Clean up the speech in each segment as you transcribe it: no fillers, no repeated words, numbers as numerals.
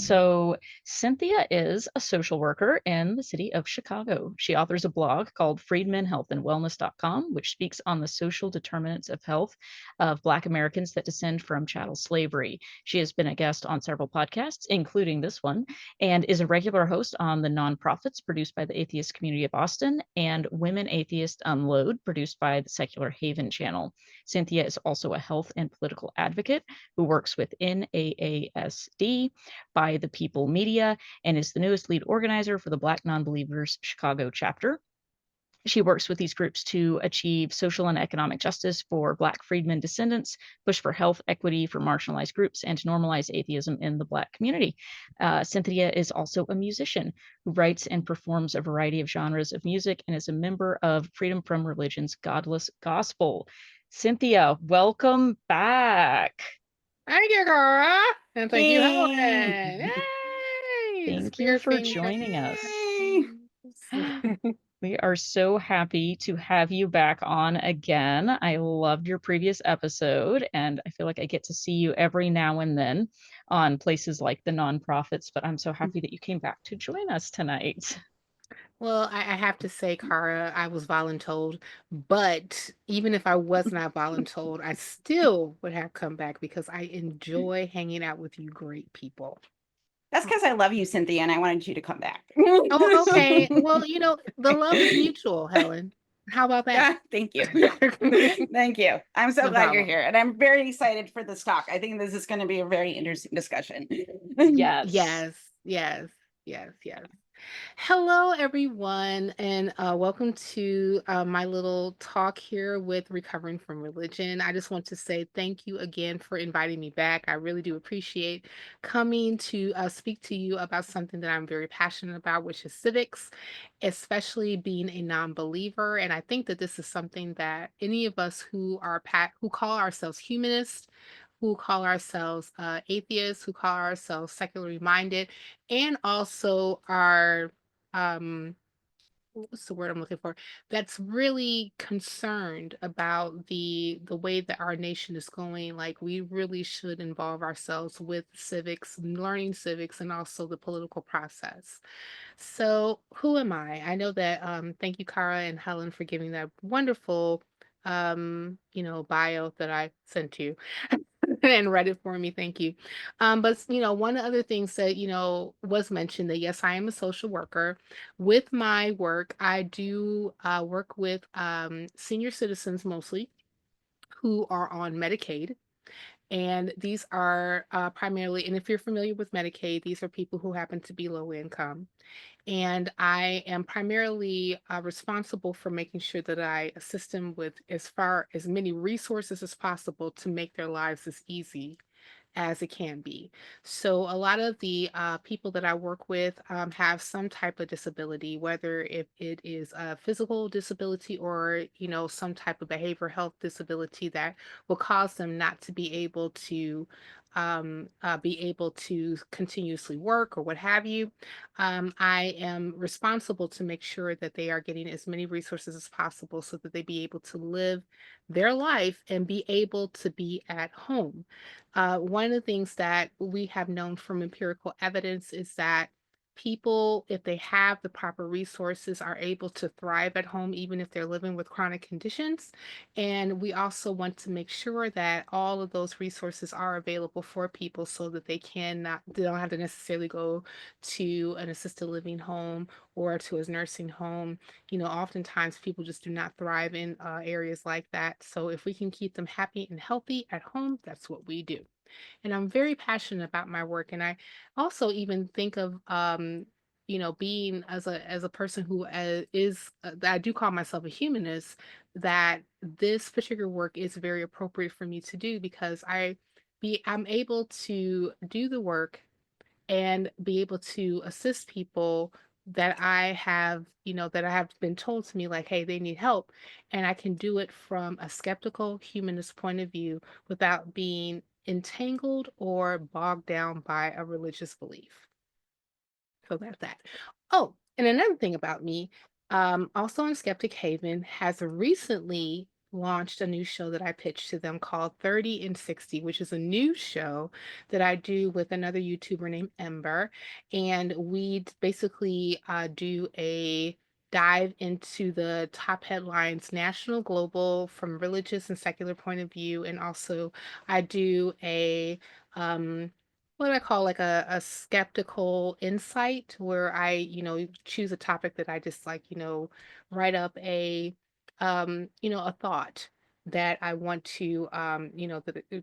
So, Cynthia is a social worker in the city of Chicago. She authors a blog called freedmenhealthandwellness.com, which speaks on the social determinants of health of Black Americans that descend from chattel slavery. She has been a guest on several podcasts, including this one, and is a regular host on the Nonprofits produced by the Atheist Community of Boston and Women Atheist Unload, produced by the Secular Haven channel. Cynthia is also a health and political advocate who works with NAASD by the People Media and is the newest lead organizer for the Black Nonbelievers Chicago chapter. She works with these groups to achieve social and economic justice for Black freedmen descendants, push for health equity for marginalized groups, and to normalize atheism in the Black community. Cynthia is also a musician who writes and performs a variety of genres of music and is a member of Freedom from Religion's Godless Gospel. Cynthia, welcome back. Thank you, Cora. And thank you, Helen. Yay! Yay! Thank you Spirit for fingers. joining us. Yay! We are so happy to have you back on again. I loved your previous episode, and I feel like I get to see you every now and then on places like the Nonprofits, but I'm so happy that you came back to join us tonight. Well, I have to say, Cara, I was voluntold, but even if I was not voluntold, I still would have come back because I enjoy hanging out with you great people. That's because I love you, Cynthia, and I wanted you to come back. Oh, okay. Well, the love is mutual, Helen. How about that? Thank you. Thank you. I'm so No glad you're problem. here. And I'm very excited for this talk. I think this is going to be a very interesting discussion. Yes. Yes. Hello, everyone, and welcome to my little talk here with Recovering from Religion. I just want to say thank you again for inviting me back. I really do appreciate coming to speak to you about something that I'm very passionate about, which is civics, especially being a non-believer. And I think that this is something that any of us who are who call ourselves humanists, who call ourselves atheists, who call ourselves secularly minded, and also are um what's the word I'm looking for, that's really concerned about the way that our nation is going. Like, we really should involve ourselves with civics, learning civics, and also the political process. So who am I know that thank you, Cara and Helen, for giving that wonderful bio that I sent you and read it for me. Thank you. But one of the other things that was mentioned, that yes, I am a social worker. With my work, I do work with senior citizens mostly who are on Medicaid. And these are primarily, and if you're familiar with Medicaid, these are people who happen to be low income. And I am primarily responsible for making sure that I assist them with as many resources as possible to make their lives as easy as it can be. So a lot of the people that I work with have some type of disability, whether if it is a physical disability or some type of behavioral health disability that will cause them not to be able to continuously work or what have you. I am responsible to make sure that they are getting as many resources as possible so that they be able to live their life and be able to be at home. One of the things that we have known from empirical evidence is that people, if they have the proper resources, are able to thrive at home, even if they're living with chronic conditions. And we also want to make sure that all of those resources are available for people so that they don't have to necessarily go to an assisted living home or to a nursing home. Oftentimes people just do not thrive in areas like that. So if we can keep them happy and healthy at home, that's what we do. And I'm very passionate about my work. And I also even think of, being as a person who that I do call myself a humanist, that this particular work is very appropriate for me to do because I'm able to do the work and be able to assist people that I have been told to me, like, hey, they need help. And I can do it from a skeptical humanist point of view without being entangled or bogged down by a religious belief. So that's that. Oh, and another thing about me, also on Skeptic Haven has recently launched a new show that I pitched to them called 30 and 60, which is a new show that I do with another YouTuber named Ember. And we basically do a dive into the top headlines, national, global, from religious and secular point of view. And also I do a what do I call, like a skeptical insight, where I, choose a topic that I just like, write up a thought that I want to,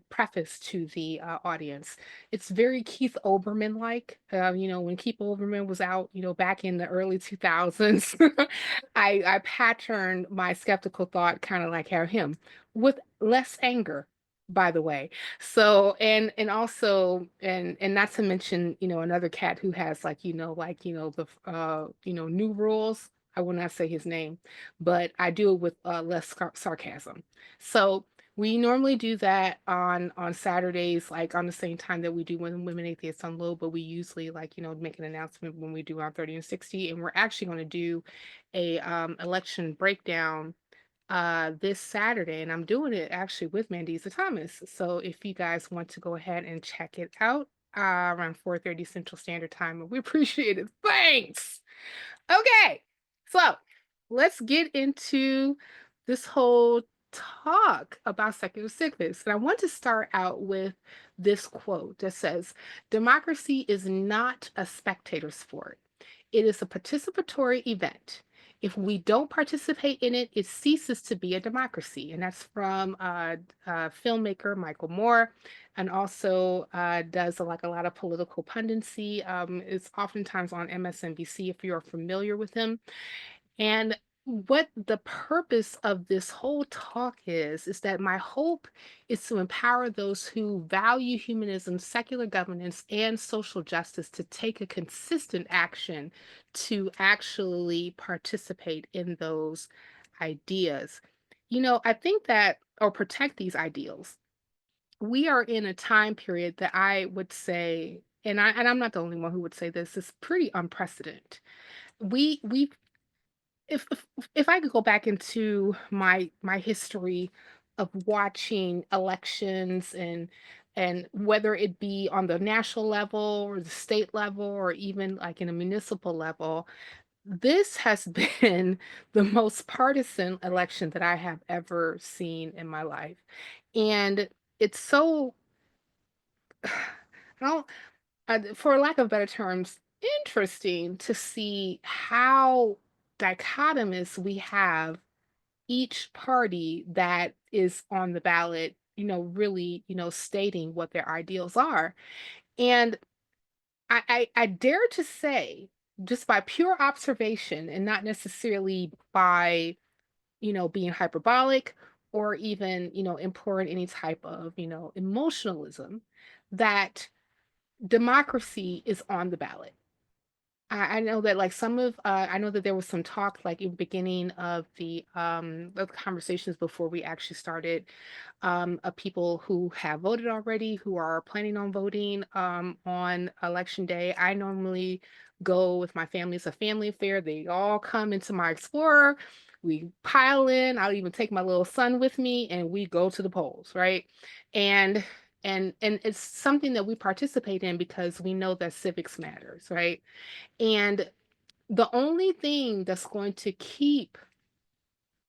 preface to the audience. It's very Keith Olbermann like. When Keith Olbermann was out, back in the early 2000s, I patterned my skeptical thought kind of like how him, with less anger, by the way. So, and also, and not to mention, another cat who has like, the new rules. I will not say his name, but I do it with less sarcasm. So we normally do that on Saturdays, like on the same time that we do when Women Atheists Unload, but we usually, like, make an announcement when we do our 30 and 60, and we're actually going to do a election breakdown this Saturday, and I'm doing it actually with Mandisa Thomas. So if you guys want to go ahead and check it out around 4:30 Central Standard Time, we appreciate it. Thanks. Okay, so let's get into this whole talk about secular civics. And I want to start out with this quote that says, "Democracy is not a spectator sport. It is a participatory event. If we don't participate in it, it ceases to be a democracy." And that's from filmmaker Michael Moore, and also does like a lot of political punditry. Is oftentimes on MSNBC if you're familiar with him. And what the purpose of this whole talk is that my hope is to empower those who value humanism, secular governance, and social justice to take a consistent action to actually participate in those ideas. I think that, or protect these ideals. We are in a time period that I would say, and I'm not the only one who would say this, is pretty unprecedented. We if I could go back into my history of watching elections, and whether it be on the national level or the state level or even like in a municipal level, this has been the most partisan election that I have ever seen in my life. And it's so, I don't, for lack of better terms, interesting to see how dichotomous we have each party that is on the ballot, really, stating what their ideals are. And I dare to say, just by pure observation and not necessarily by, being hyperbolic or even, employing any type of, emotionalism, that democracy is on the ballot. I know that like I know that there was some talk like in the beginning of the conversations before we actually started, of people who have voted already, who are planning on voting on election day. I normally go with my family. It's a family affair. They all come into my Explorer. We pile in. I'll even take my little son with me, and we go to the polls, right? And and it's something that we participate in because we know that civics matters, right? And the only thing that's going to keep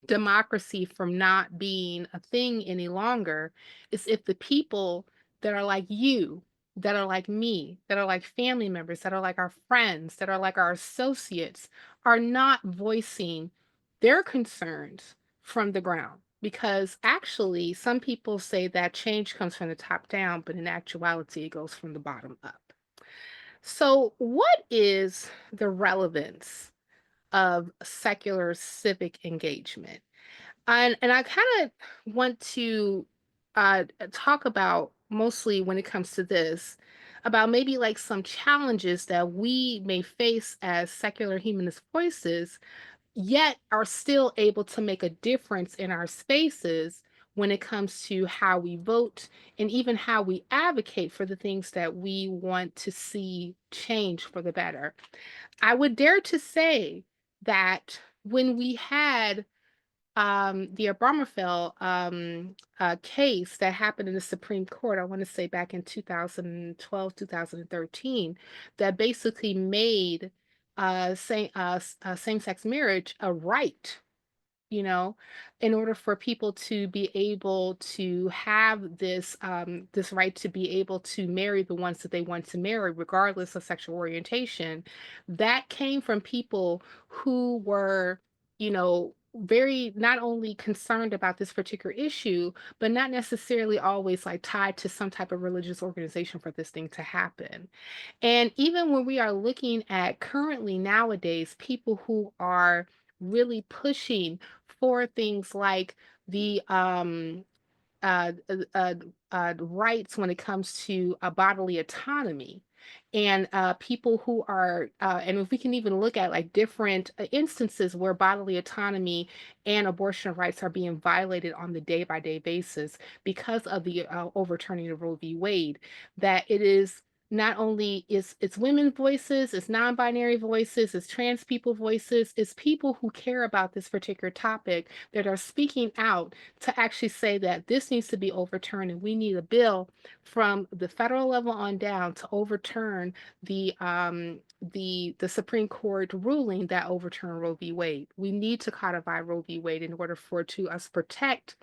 democracy from not being a thing any longer is if the people that are like you, that are like me, that are like family members, that are like our friends, that are like our associates, are not voicing their concerns from the ground. Because actually, some people say that change comes from the top down, but in actuality, it goes from the bottom up. So, what is the relevance of secular civic engagement? And I kind of want to talk about, mostly when it comes to this, about maybe like some challenges that we may face as secular humanist voices, yet are still able to make a difference in our spaces when it comes to how we vote and even how we advocate for the things that we want to see change for the better. I would dare to say that when we had the Abramophil case that happened in the Supreme Court, I want to say back in 2012, 2013, that basically made same-sex marriage a right, you know, in order for people to be able to have this right to be able to marry the ones that they want to marry, regardless of sexual orientation. That came from people who were, very not only concerned about this particular issue, but not necessarily always like tied to some type of religious organization for this thing to happen. And even when we are looking at currently nowadays, people who are really pushing for things like the uh, uh, uh, rights when it comes to bodily autonomy. And people who are, and if we can even look at like different instances where bodily autonomy and abortion rights are being violated on the day by day basis because of the overturning of Roe v. Wade, that it is not only is it's women's voices, it's non-binary voices, it's trans people voices, it's people who care about this particular topic that are speaking out to actually say that this needs to be overturned and we need a bill from the federal level on down to overturn the Supreme Court ruling that overturned Roe v. Wade. We need to codify Roe v. Wade in order for to us protect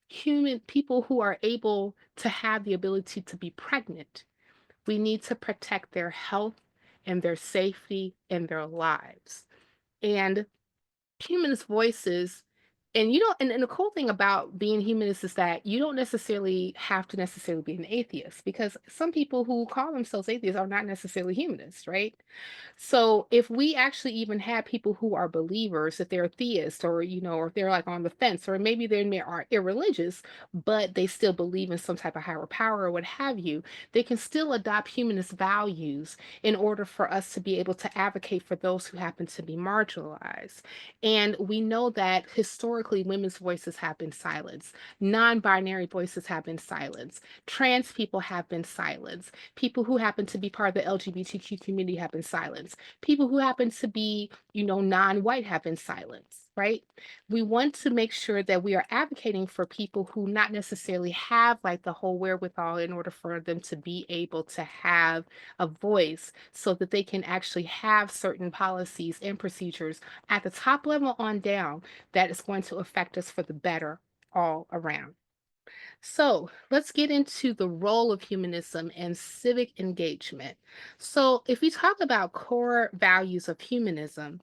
human people who are able to have the ability to be pregnant. We need to protect their health and their safety and their lives. And humanist voices, and and the cool thing about being humanist is that you don't necessarily have to necessarily be an atheist, because some people who call themselves atheists are not necessarily humanists, right? So if we actually even have people who are believers, if they're theists, or or if they're like on the fence, or maybe they are irreligious, but they still believe in some type of higher power or what have you, they can still adopt humanist values in order for us to be able to advocate for those who happen to be marginalized. And we know that historically women's voices have been silenced, non-binary voices have been silenced, trans people have been silenced, people who happen to be part of the LGBTQ community have been silenced, people who happen to be, non-white have been silenced, right? We want to make sure that we are advocating for people who not necessarily have like the whole wherewithal in order for them to be able to have a voice so that they can actually have certain policies and procedures at the top level on down that is going to affect us for the better all around. So let's get into the role of humanism and civic engagement. So if we talk about core values of humanism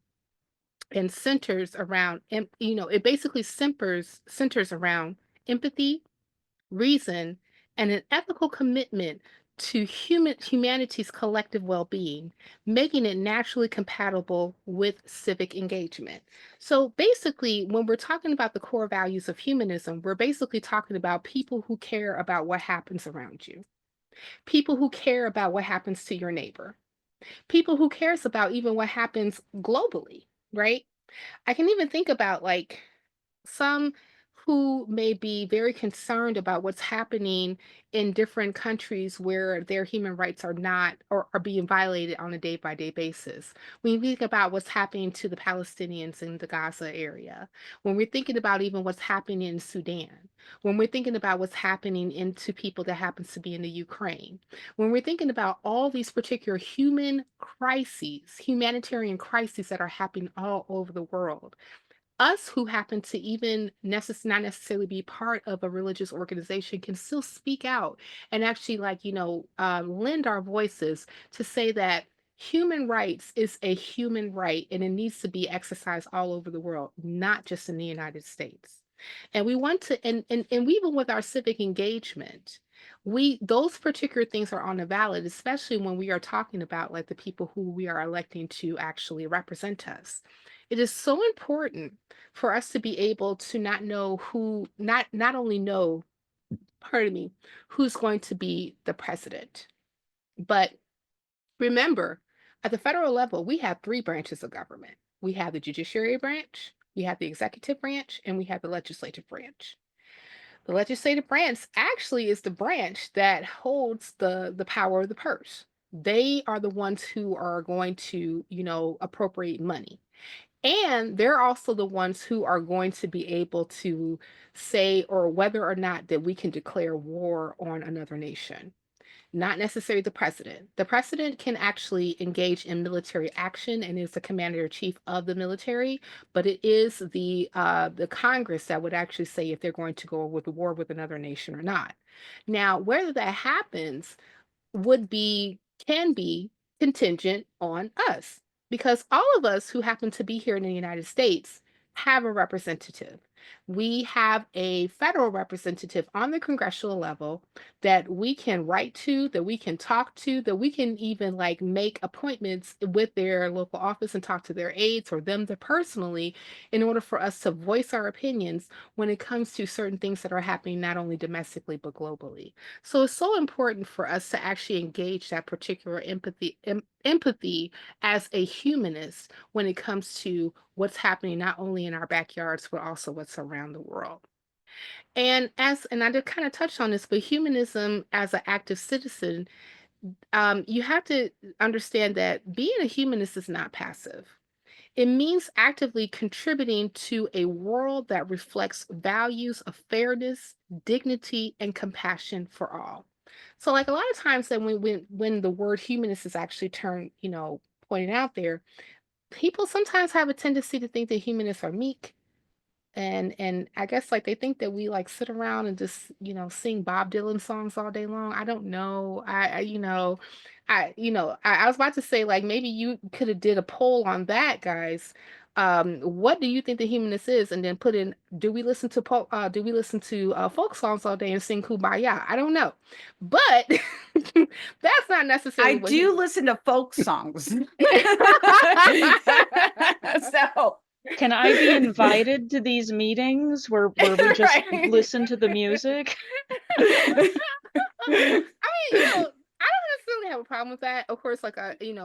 and centers around, it basically centers around empathy, reason, and an ethical commitment to humanity's collective well-being, making it naturally compatible with civic engagement. So basically, when we're talking about the core values of humanism, we're basically talking about people who care about what happens around you, people who care about what happens to your neighbor, people who cares about even what happens globally, right? I can even think about like some who may be very concerned about what's happening in different countries where their human rights are not or are being violated on a day by day basis. When you think about what's happening to the Palestinians in the Gaza area, when we're thinking about even what's happening in Sudan, when we're thinking about what's happening into people that happens to be in the Ukraine, when we're thinking about all these particular human crises, humanitarian crises that are happening all over the world, us who happen to even not necessarily be part of a religious organization can still speak out and actually lend our voices to say that human rights is a human right and it needs to be exercised all over the world, not just in the United States. And we want to, and even with our civic engagement, those particular things are on the ballot, especially when we are talking about like the people who we are electing to actually represent us. It is so important for us to be able to not only know, pardon me, who's going to be the president, but remember, at the federal level, we have three branches of government. We have the judiciary branch, we have the executive branch, and we have the legislative branch. The legislative branch actually is the branch that holds the power of the purse. They are the ones who are going to, appropriate money. And they're also the ones who are going to be able to say or whether or not that we can declare war on another nation. Not necessarily the president. The president can actually engage in military action and is the commander in chief of the military, but it is the Congress that would actually say if they're going to go with war with another nation or not. Now, whether that happens would be can be contingent on us because all of us who happen to be here in the United States have a representative. We have a federal representative on the congressional level that we can write to, that we can talk to, that we can even like make appointments with their local office and talk to their aides or them to personally in order for us to voice our opinions when it comes to certain things that are happening not only domestically but globally. So it's so important for us to actually engage that particular empathy as a humanist when it comes to what's happening not only in our backyards but also what's around the world. And I just kind of touched on this, but humanism as an active citizen, you have to understand that being a humanist is not passive. It means actively contributing to a world that reflects values of fairness, dignity, and compassion for all. So, like a lot of times that when the word humanist is actually turned, pointed out there, people sometimes have a tendency to think that humanists are meek, and I guess like they think that we like sit around and just sing Bob Dylan songs all day long. I don't know. I was about to say like maybe you could have did a poll on that, guys. What do you think the humanist is? And then put in, do we listen to folk songs all day and sing Kumbaya? I don't know, but that's not necessarily I what do listen to folk songs. So Can I be invited to these meetings where we just Right. listen to the music? I mean, I don't necessarily have a problem with that. Of course, like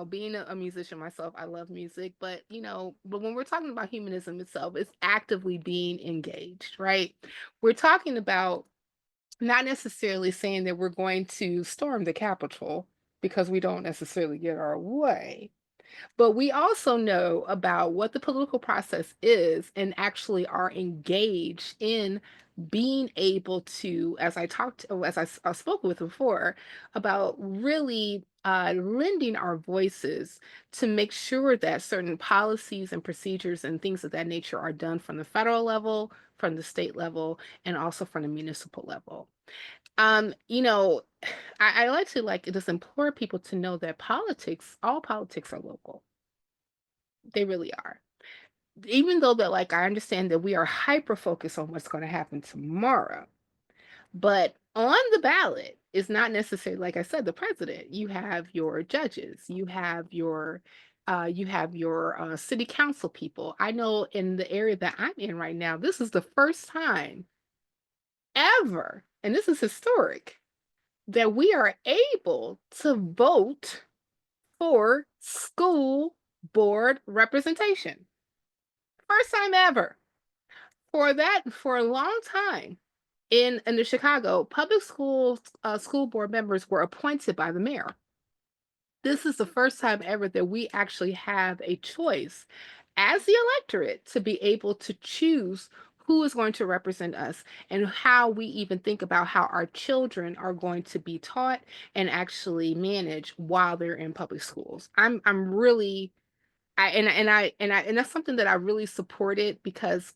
being a musician myself, I love music, but but when we're talking about humanism itself, it's actively being engaged, right? We're talking about not necessarily saying that we're going to storm the Capitol because we don't necessarily get our way. But we also know about what the political process is and actually are engaged in being able to, as I spoke with before, about really lending our voices to make sure that certain policies and procedures and things of that nature are done from the federal level, from the state level, and also from the municipal level. Um, you know, I like to just implore people to know that all politics are local. They really are. Even though that, like, I understand that we are hyper focused on what's going to happen tomorrow, but on the ballot is not necessarily, like I said, the president. You have your judges, you have your city council people. I know in the area that I'm in right now, this is the first time ever, and this is historic, that we are able to vote for school board representation. First time ever. For a long time in the Chicago, public schools school board members were appointed by the mayor. This is the first time ever that we actually have a choice as the electorate to be able to choose who is going to represent us and how we even think about how our children are going to be taught and actually managed while they're in public schools. I'm really and that's something that I really supported because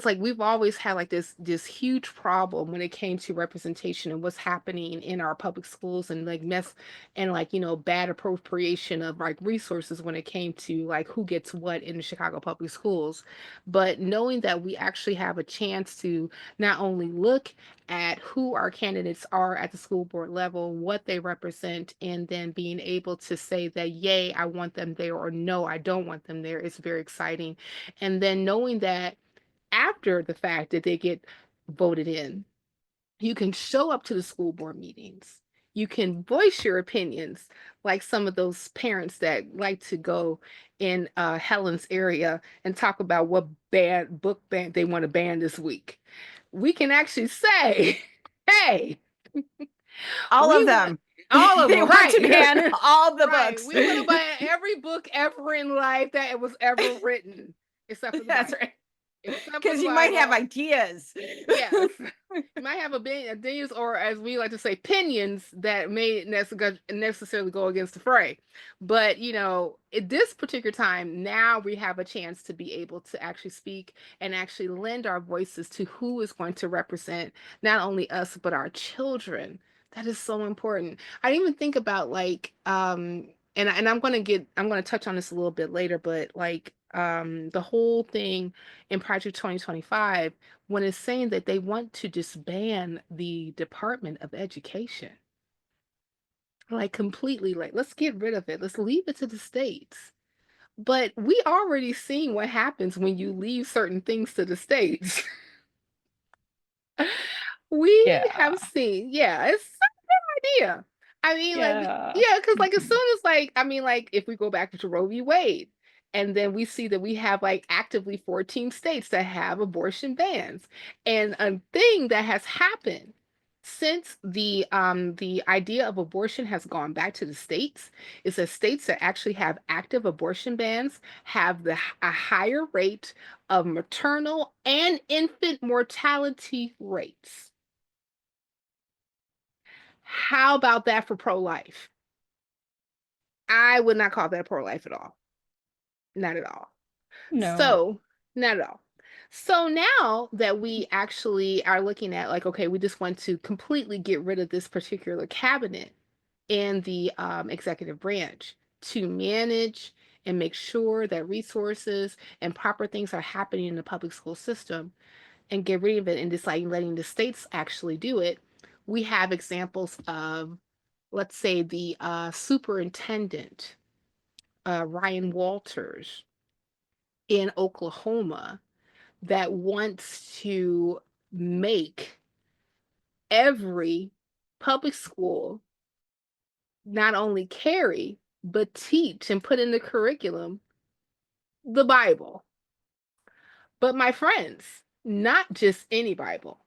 like we've always had like this huge problem when it came to representation and what's happening in our public schools and like mess and like bad appropriation of like resources when it came to like who gets what in the Chicago public schools. But knowing that we actually have a chance to not only look at who our candidates are at the school board level, what they represent, and then being able to say that, yay, I want them there, or no, I don't want them there, is very exciting. And then knowing that after the fact that they get voted in, you can show up to the school board meetings. You can voice your opinions, like some of those parents that like to go in Helen's area and talk about what book band they want to ban this week. We can actually say, hey, all we of want them. All of They them, want to right? ban all the Right. books. We want to buy every book ever in life that was ever written, except for the That's Bible. right. Except for Because the you might have Bible. ideas. Yes. You might have opinions, or as we like to say, opinions that may necessarily go against the fray. But, at this particular time, now we have a chance to be able to actually speak and actually lend our voices to who is going to represent not only us, but our children. That is so important. I didn't even think about and I'm going to touch on this a little bit later, but the whole thing in Project 2025, when it's saying that they want to disband the Department of Education, like completely, like let's get rid of it. Let's leave it to the states. But we already seen what happens when you leave certain things to the states. We Yeah. have seen, yeah, it's idea. I mean, Yeah. yeah, because as Mhm. soon as if we go back to Roe v. Wade, and then we see that we have actively 14 states that have abortion bans, and a thing that has happened since the idea of abortion has gone back to the states is that states that actually have active abortion bans have a higher rate of maternal and infant mortality rates. How about that for pro-life? I would not call that pro-life at all. Not at all. No. So, not at all. So now that we actually are looking at okay, we just want to completely get rid of this particular cabinet in the executive branch to manage and make sure that resources and proper things are happening in the public school system and get rid of it and just letting the states actually do it. We have examples of, let's say, the superintendent, Ryan Walters in Oklahoma, that wants to make every public school not only carry, but teach and put in the curriculum the Bible. But my friends, not just any Bible.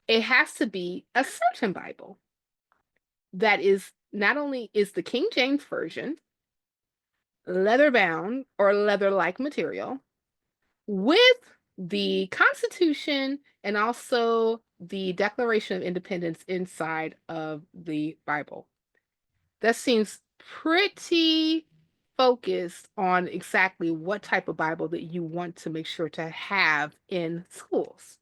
It has to be a certain Bible that is not only is the King James Version, leather bound or leather like material, with the Constitution and also the Declaration of Independence inside of the Bible. That seems pretty focused on exactly what type of Bible that you want to make sure to have in schools.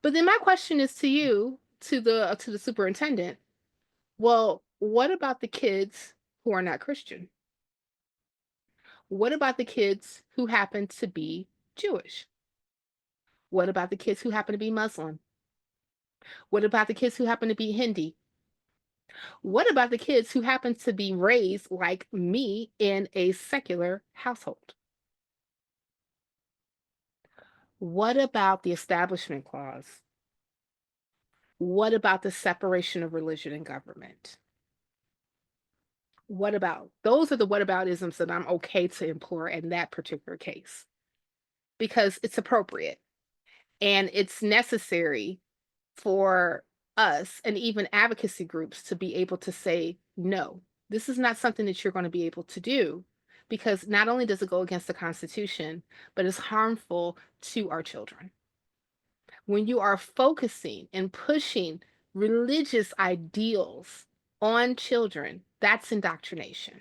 But then my question is to you, to the superintendent. Well, what about the kids who are not Christian? What about the kids who happen to be Jewish? What about the kids who happen to be Muslim? What about the kids who happen to be Hindi? What about the kids who happen to be raised like me in a secular household? What about the Establishment Clause? What about the separation of religion and government? What about? Those are the whataboutisms that I'm okay to employ in that particular case because it's appropriate and it's necessary for us and even advocacy groups to be able to say, no, this is not something that you're going to be able to do because not only does it go against the Constitution, but it's harmful to our children. When you are focusing and pushing religious ideals on children, that's indoctrination.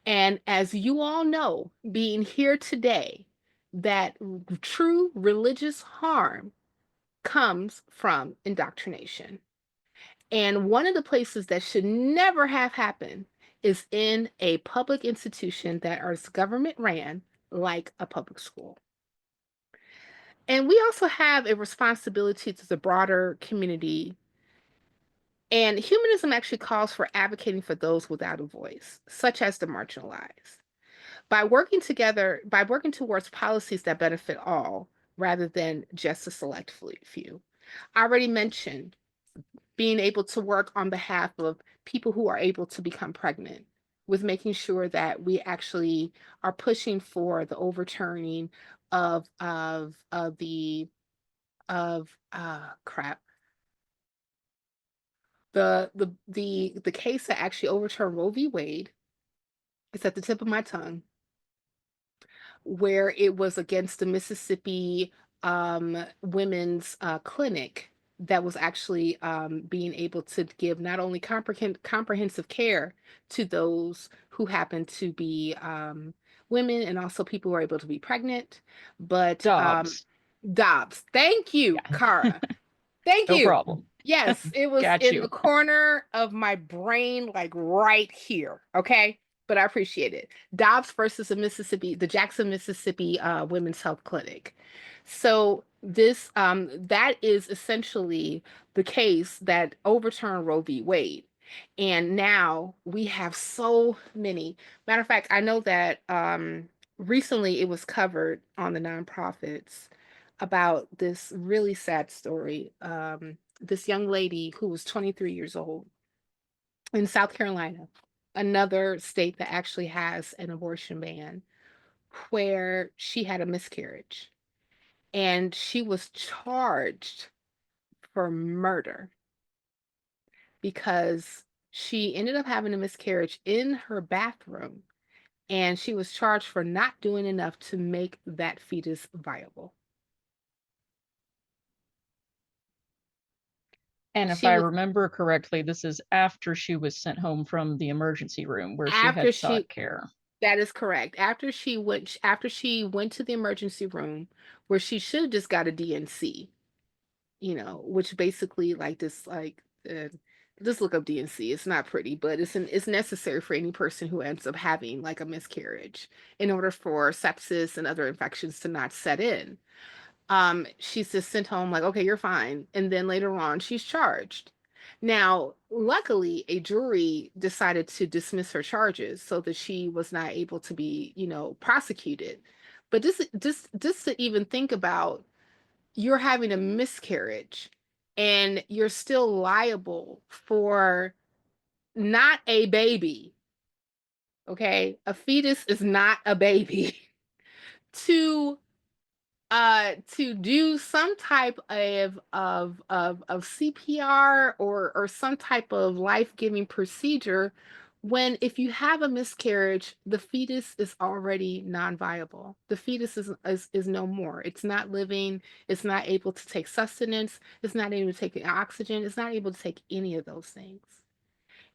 And as you all know, being here today, that true religious harm comes from indoctrination. And one of the places that should never have happened is in a public institution that is government ran, like a public school. And we also have a responsibility to the broader community. And humanism actually calls for advocating for those without a voice, such as the marginalized. By working towards policies that benefit all rather than just a select few. I already mentioned being able to work on behalf of people who are able to become pregnant, with making sure that we actually are pushing for the overturning of crap The case that actually overturned Roe v. Wade is at the tip of my tongue, where it was against the Mississippi women's clinic that was actually being able to give not only comprehensive care to those who happen to be women and also people who are able to be pregnant, but Dobbs. Dobbs. Thank you, Yeah. Cara. Thank No you. problem. Yes, it was Got in the you. corner of my brain, like right here. Okay. But I appreciate it. Dobbs versus the Jackson, Mississippi Women's Health Clinic. So this that is essentially the case that overturned Roe v. Wade. And now we have so many. Matter of fact, I know that recently it was covered on the nonprofits about this really sad story. This young lady who was 23 years old in South Carolina, another state that actually has an abortion ban, where she had a miscarriage and she was charged for murder because she ended up having a miscarriage in her bathroom and she was charged for not doing enough to make that fetus viable. And if She I was remember correctly, this is after she was sent home from the emergency room where she after had she sought care. That is correct. After she went to the emergency room where she should have just got a DNC, which basically like this just look up DNC. It's not pretty, but it's necessary for any person who ends up having like a miscarriage in order for sepsis and other infections to not set in. She's just sent home like, okay, you're fine. And then later on, she's charged. Now, luckily, a jury decided to dismiss her charges so that she was not able to be, prosecuted. But just to even think about, you're having a miscarriage and you're still liable for not a baby. Okay, a fetus is not a baby. to to do some type of CPR or some type of life-giving procedure when if you have a miscarriage, the fetus is already non-viable. The fetus is no more. It's not living, it's not able to take sustenance, it's not able to take oxygen, it's not able to take any of those things.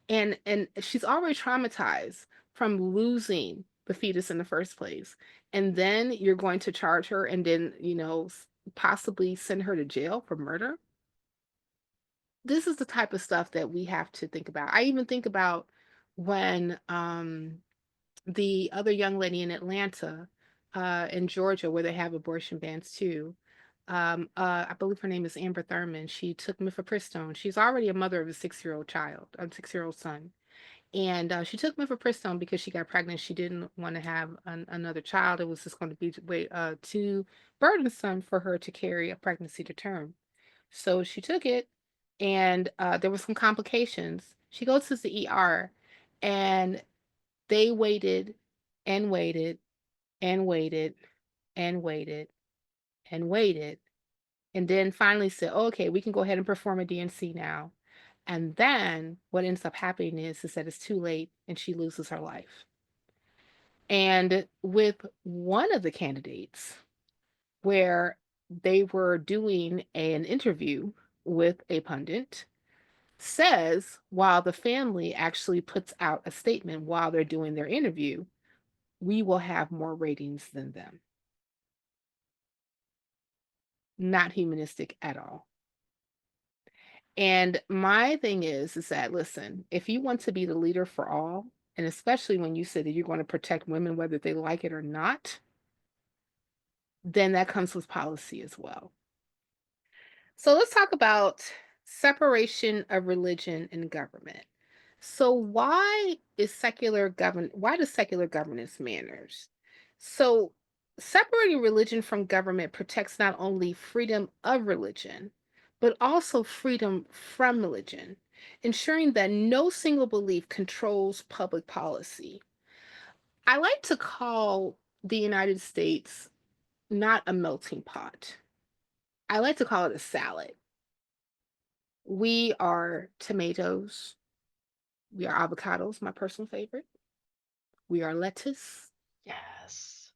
And she's already traumatized from losing the fetus in the first place, and then you're going to charge her and then possibly send her to jail for murder. This is the type of stuff that we have to think about. I even think about when the other young lady in Atlanta, in Georgia, where they have abortion bans too. I believe her name is Amber Thurman. She took mifepristone. She's already a mother of a 6-year-old child, a 6-year-old son. And she took mifepristone because she got pregnant. She didn't want to have another child. It was just going to be too burdensome for her to carry a pregnancy to term. So she took it, and there were some complications. She goes to the ER, and they waited and waited and waited and waited and waited, and then finally said, okay, we can go ahead and perform a DNC now. And then what ends up happening is that it's too late and she loses her life. And with one of the candidates, where they were doing an interview with a pundit, says while the family actually puts out a statement while they're doing their interview, we will have more ratings than them. Not humanistic at all. And my thing is that, listen, if you want to be the leader for all, and especially when you say that you're going to protect women, whether they like it or not, then that comes with policy as well. So let's talk about separation of religion and government. So why does secular governance matters? So separating religion from government protects not only freedom of religion, but also freedom from religion, ensuring that no single belief controls public policy. I like to call the United States not a melting pot. I like to call it a salad. We are tomatoes. We are avocados, my personal favorite. We are lettuce. Yes.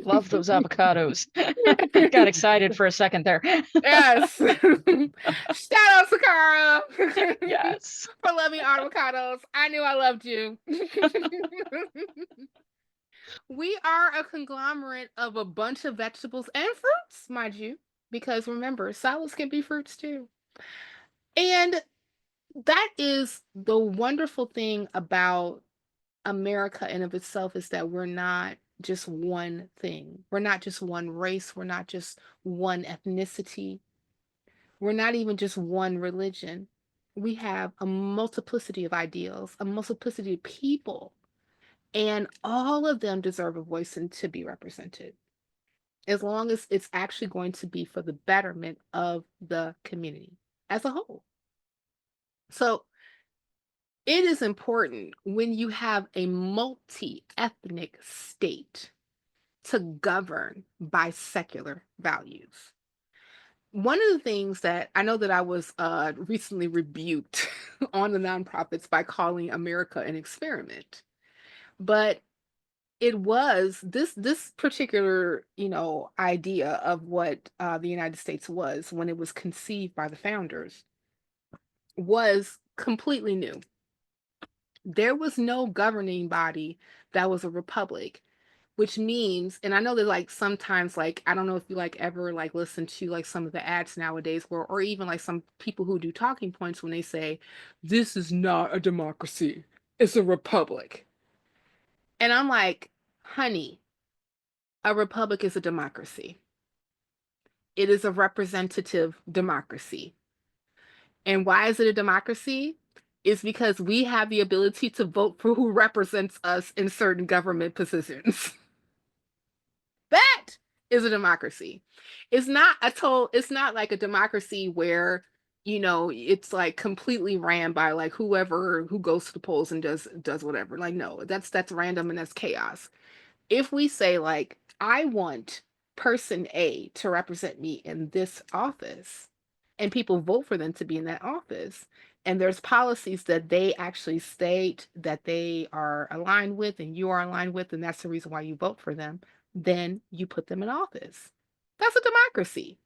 Love those avocados. Got excited for a second there. Yes. Shout out Sakara Yes. for loving avocados. I knew I loved you. We are a conglomerate of a bunch of vegetables and fruits, mind you, because remember, salads can be fruits too. And that is the wonderful thing about America in of itself, is that we're not just one thing. We're not just one race. We're not just one ethnicity. We're not even just one religion. We have a multiplicity of ideals, a multiplicity of people, and all of them deserve a voice and to be represented, as long as it's actually going to be for the betterment of the community as a whole. So it is important when you have a multi-ethnic state to govern by secular values. One of the things that I know that I was recently rebuked on the nonprofits by calling America an experiment, but it was this particular idea of what the United States was when it was conceived by the founders was completely new. There was no governing body that was a republic, which means, and I know that like sometimes, like I don't know if you like ever like listen to like some of the ads nowadays, where or even like some people who do talking points when they say this is not a democracy, it's a republic. And I'm like, honey, a republic is a democracy. It is a representative democracy. And why is it a democracy? It's because we have the ability to vote for who represents us in certain government positions. That is a democracy. It's not like a democracy where, it's like completely ran by like whoever who goes to the polls and does whatever. Like, no, that's random and that's chaos. If we say like, I want person A to represent me in this office, and people vote for them to be in that office, and there's policies that they actually state that they are aligned with and you are aligned with, and that's the reason why you vote for them, then you put them in office. That's a democracy.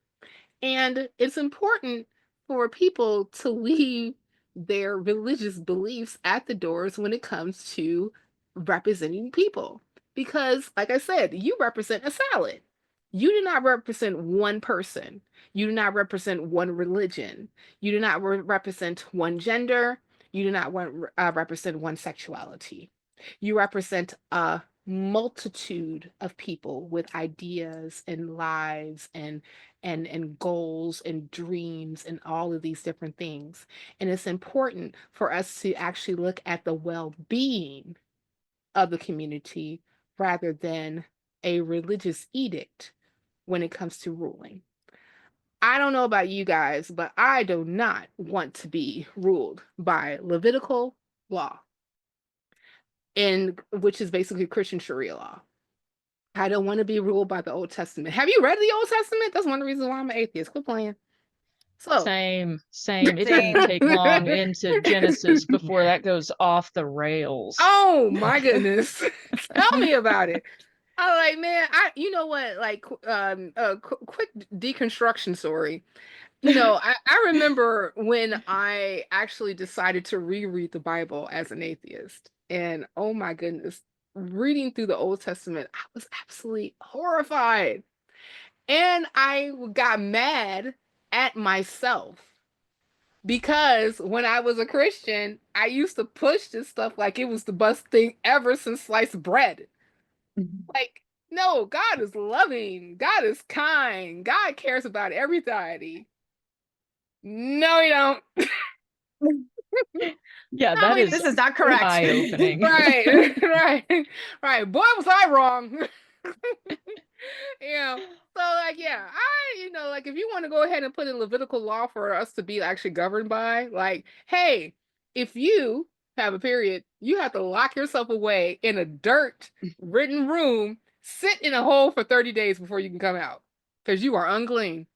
And it's important for people to leave their religious beliefs at the doors when it comes to representing people. Because, like I said, you represent a salad. You do not represent one person. You do not represent one religion. You do not represent one gender. You do not represent one sexuality. You represent a multitude of people with ideas and lives and goals and dreams and all of these different things. And it's important for us to actually look at the well-being of the community rather than a religious edict when it comes to ruling. I don't know about you guys, but I do not want to be ruled by Levitical law, and which is basically Christian Sharia law. I don't want to be ruled by the Old Testament. Have you read the Old Testament? That's one of the reasons why I'm an atheist. Quit playing. So, Same. It didn't Same. take long into Genesis before that goes off the rails. oh my goodness, tell me about it. I'm like, man, you know what? Like, quick deconstruction story. I remember when I actually decided to reread the Bible as an atheist, and oh my goodness, reading through the Old Testament, I was absolutely horrified. And I got mad at myself because when I was a Christian, I used to push this stuff like it was the best thing ever since sliced bread. Like, no, God is loving, God is kind, God cares about everybody. No, he don't. Yeah, No, that he is This is not correct. eye-opening. right, right. Boy, was I wrong. So like, yeah, like if you want to go ahead and put in Levitical law for us to be actually governed by, like, hey, if you have a period, you have to lock yourself away in a dirt ridden room, sit in a hole for 30 days before you can come out because you are unclean.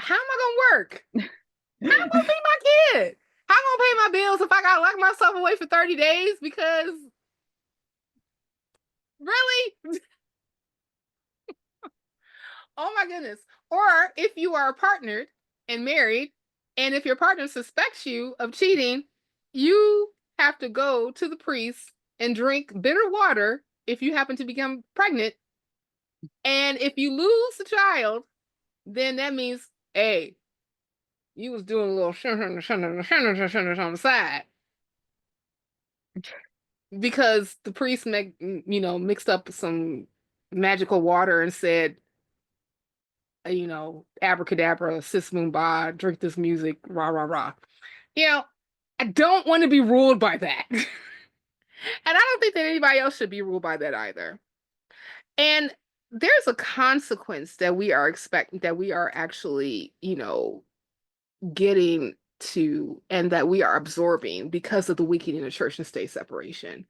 how am I gonna work? How am I gonna feed my kid? How am I gonna pay my bills if I gotta lock myself away for 30 days? Because really? Oh my goodness. Or if you are partnered and married, and if your partner suspects you of cheating, you have to go to the priest and drink bitter water if you happen to become pregnant. And if you lose the child, then that means, hey, you was doing a little on the side because the priest mixed up some magical water and said, abracadabra, sis moomba, drink this music, rah rah rah. I don't want to be ruled by that. And I don't think that anybody else should be ruled by that either. And there's a consequence that we are expecting, that we are actually, getting to, and that we are absorbing because of the weakening of church and state separation.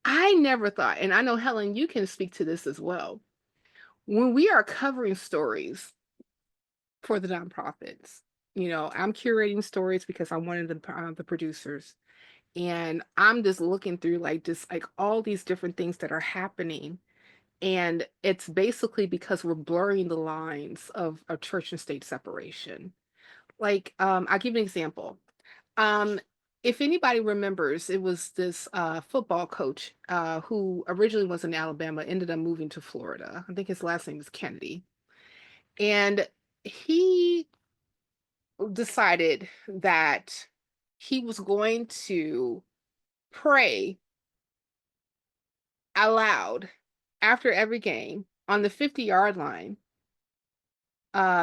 I never thought, and I know, Helen, you can speak to this as well. When we are covering stories for the nonprofits, I'm curating stories because I'm one of the producers. And I'm just looking through like all these different things that are happening. And it's basically because we're blurring the lines of church and state separation. Like, I'll give you an example. Um, if anybody remembers, it was this football coach who originally was in Alabama, ended up moving to Florida. I think his last name is Kennedy. And he decided that he was going to pray aloud after every game on the 50-yard line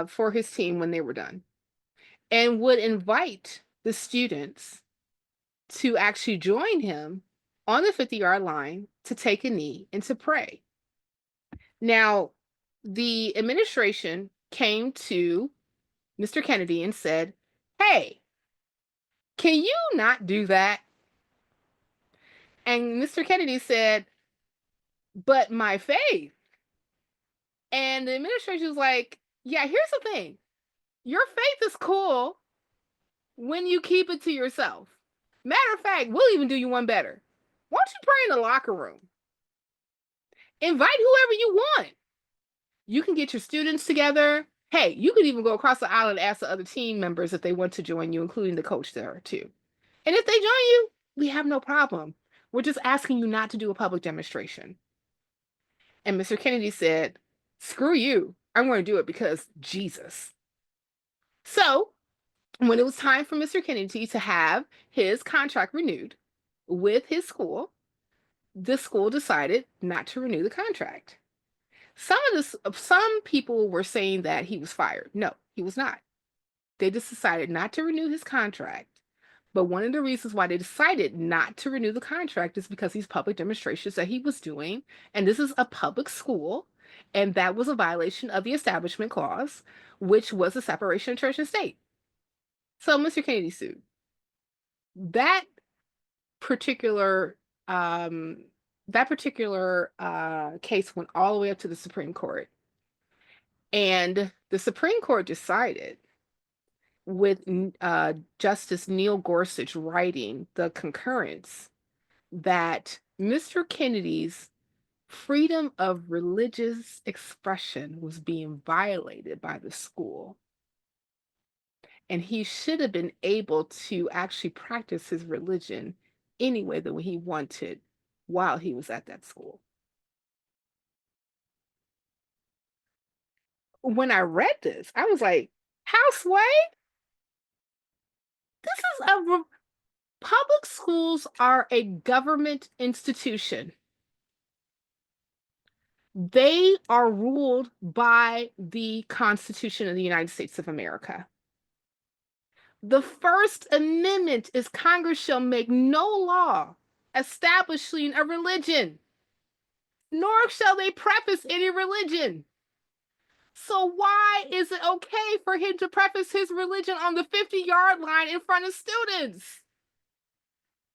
for his team when they were done, and would invite the students to actually join him on the 50-yard line to take a knee and to pray. Now, the administration came to Mr. Kennedy and said, "Hey, can you not do that?" And Mr. Kennedy said, "But my faith." And the administration was like, "Yeah, here's the thing. Your faith is cool when you keep it to yourself. Matter of fact, we'll even do you one better. Why don't you pray in the locker room? Invite whoever you want. You can get your students together. Hey, you could even go across the aisle and ask the other team members if they want to join you, including the coach there too. And if they join you, we have no problem. We're just asking you not to do a public demonstration." And Mr. Kennedy said, "Screw you. I'm going to do it because Jesus." So when it was time for Mr. Kennedy to have his contract renewed with his school, the school decided not to renew the contract. Some people were saying that he was fired. No, he was not. They just decided not to renew his contract. But one of the reasons why they decided not to renew the contract is because these public demonstrations that he was doing, and this is a public school, and that was a violation of the Establishment Clause, which was the separation of church and state. So Mr. Kennedy sued. That particular case went all the way up to the Supreme Court. And the Supreme Court decided, with Justice Neil Gorsuch writing the concurrence, that Mr. Kennedy's freedom of religious expression was being violated by the school. And he should have been able to actually practice his religion any way that he wanted while he was at that school. When I read this, I was like, Houseway? This is public schools are a government institution. They are ruled by the Constitution of the United States of America. The First Amendment is Congress shall make no law establishing a religion, nor shall they preface any religion. So why is it okay for him to preface his religion on the 50-yard line in front of students?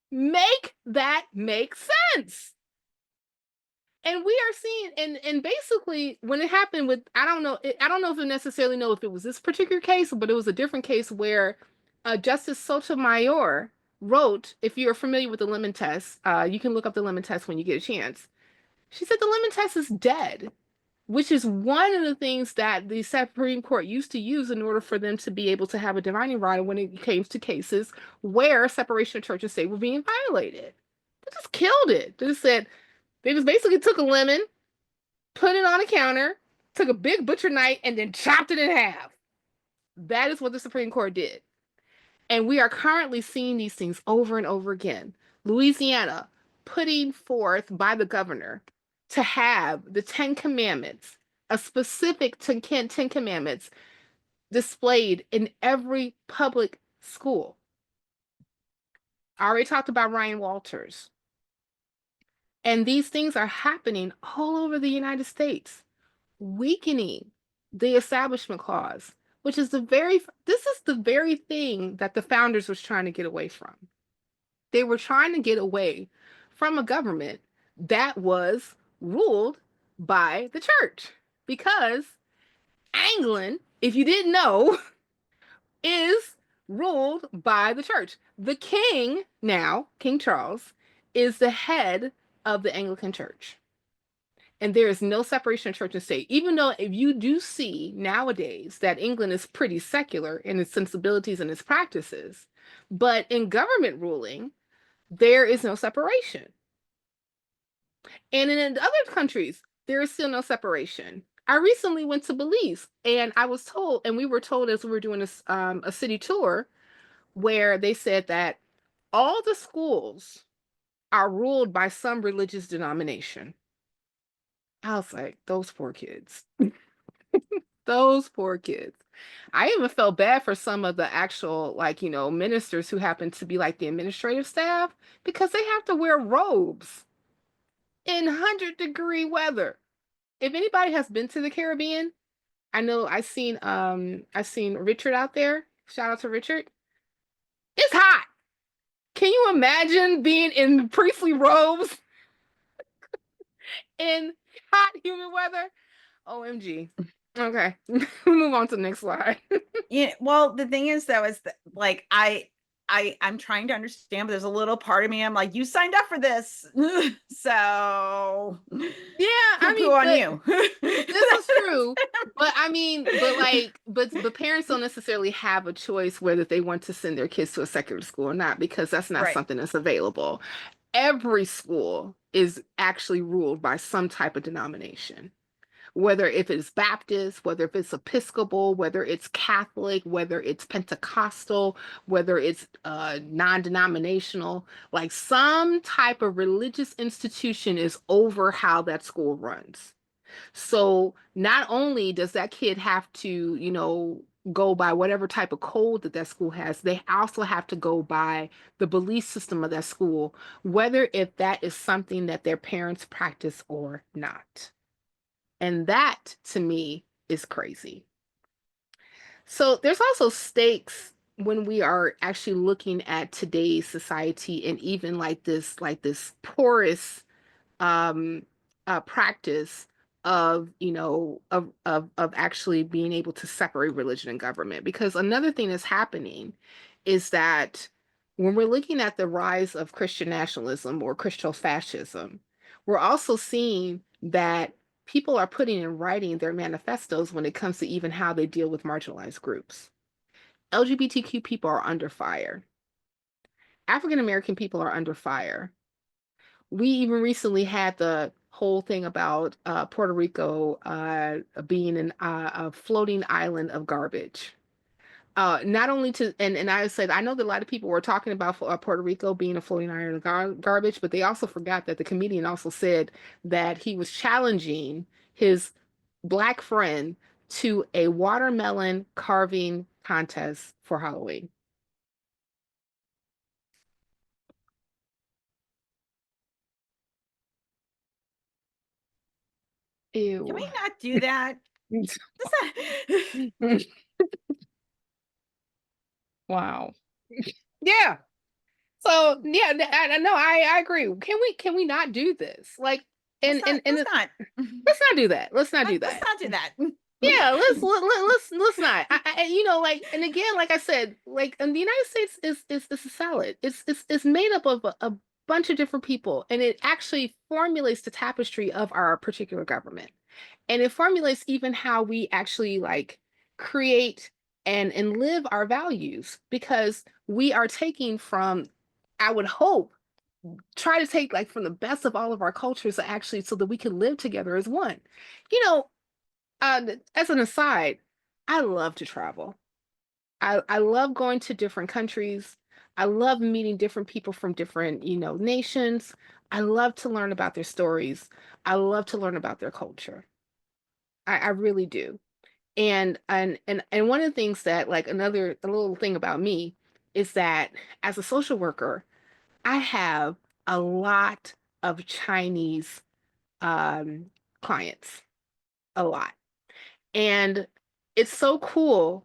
Make that make sense. And we are seeing, and basically when it happened with, I don't know if it necessarily know if it was this particular case, but it was a different case where Justice Sotomayor wrote, if you're familiar with the lemon test, you can look up the lemon test when you get a chance. She said the lemon test is dead, which is one of the things that the Supreme Court used to use in order for them to be able to have a dividing rod when it came to cases where separation of church and state were being violated. They just killed it. They just said, they just basically took a lemon, put it on a counter, took a big butcher knife, and then chopped it in half. That is what the Supreme Court did. And we are currently seeing these things over and over again. Louisiana putting forth by the governor to have the 10 Commandments, a specific 10 Commandments displayed in every public school. I already talked about Ryan Walters. And these things are happening all over the United States, weakening the Establishment Clause, which is this is the very thing that the founders was trying to get away from. They were trying to get away from a government that was ruled by the church, because England, if you didn't know, is ruled by the church. The king now, King Charles, is the head of the Anglican Church. And there is no separation of church and state, even though if you do see nowadays that England is pretty secular in its sensibilities and its practices, but in government ruling, there is no separation. And in other countries, there is still no separation. I recently went to Belize, and I was told, and we were told as we were doing a city tour, where they said that all the schools are ruled by some religious denomination. I was like, those poor kids. Those poor kids. I even felt bad for some of the actual, like, ministers who happen to be like the administrative staff, because they have to wear robes in 100-degree weather. If anybody has been to the Caribbean, I know I've seen Richard out there. Shout out to Richard. It's hot. Can you imagine being in priestly robes in hot, humid weather? OMG. Okay. We'll move on to the next slide. Yeah, well, the thing is though, is that like I'm trying to understand, but there's a little part of me, I'm like, you signed up for this. So Yeah, I mean, on you. this is true. But I mean, but parents don't necessarily have a choice whether they want to send their kids to a secular school or not, because that's not Right. something that's available. Every school is actually ruled by some type of denomination, whether if it's Baptist, whether if it's Episcopal, whether it's Catholic, whether it's Pentecostal, whether it's non-denominational, like some type of religious institution is over how that school runs. So not only does that kid have to, go by whatever type of code that school has, they also have to go by the belief system of that school, whether if that is something that their parents practice or not. And that, to me, is crazy. So there's also stakes when we are actually looking at today's society, and even like this porous practice of actually being able to separate religion and government. Because another thing that's happening is that when we're looking at the rise of Christian nationalism or Christian fascism, we're also seeing that people are putting in writing their manifestos when it comes to even how they deal with marginalized groups. LGBTQ people are under fire. African American people are under fire. We even recently had the whole thing about Puerto Rico being a floating island of garbage. Not only and I said, I know that a lot of people were talking about Puerto Rico being a floating island of garbage, but they also forgot that the comedian also said that he was challenging his Black friend to a watermelon carving contest for Halloween. Ew. Can we not do that? Wow. Yeah. So yeah, I know, I agree. Can we not do this? Like, and let's not let's not do that. Let's not do that. let's not do that. Yeah, let's not. Like, and again, like I said, like, and the United States is a salad. It's made up of a bunch of different people, and it actually formulates the tapestry of our particular government, and it formulates even how we actually like create and live our values, because we are taking from, I would hope, try to take like from the best of all of our cultures actually, so that we can live together as one. You know, as an aside, I love to travel. I love going to different countries. I love meeting different people from different, nations. I love to learn about their stories. I love to learn about their culture. I really do. And one of the things that, like, a little thing about me is that as a social worker, I have a lot of Chinese um, clients, a lot. And it's so cool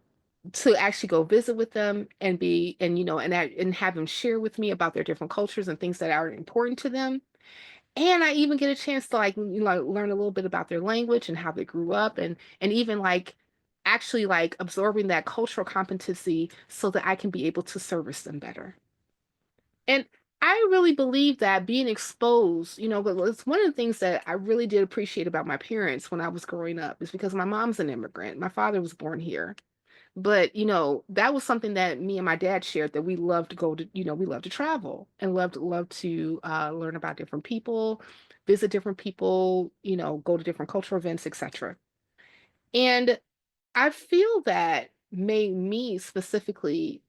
to actually go visit with them and be and have them share with me about their different cultures and things that are important to them. And I even get a chance to like learn a little bit about their language and how they grew up, and even like actually like absorbing that cultural competency so that I can be able to service them better. And I really believe that being exposed, but it's one of the things that I really did appreciate about my parents when I was growing up, is because my mom's an immigrant. My father was born here. But, that was something that me and my dad shared, that we love to go to, we love to travel and love to learn about different people, visit different people, go to different cultural events, etc. And I feel that made me specifically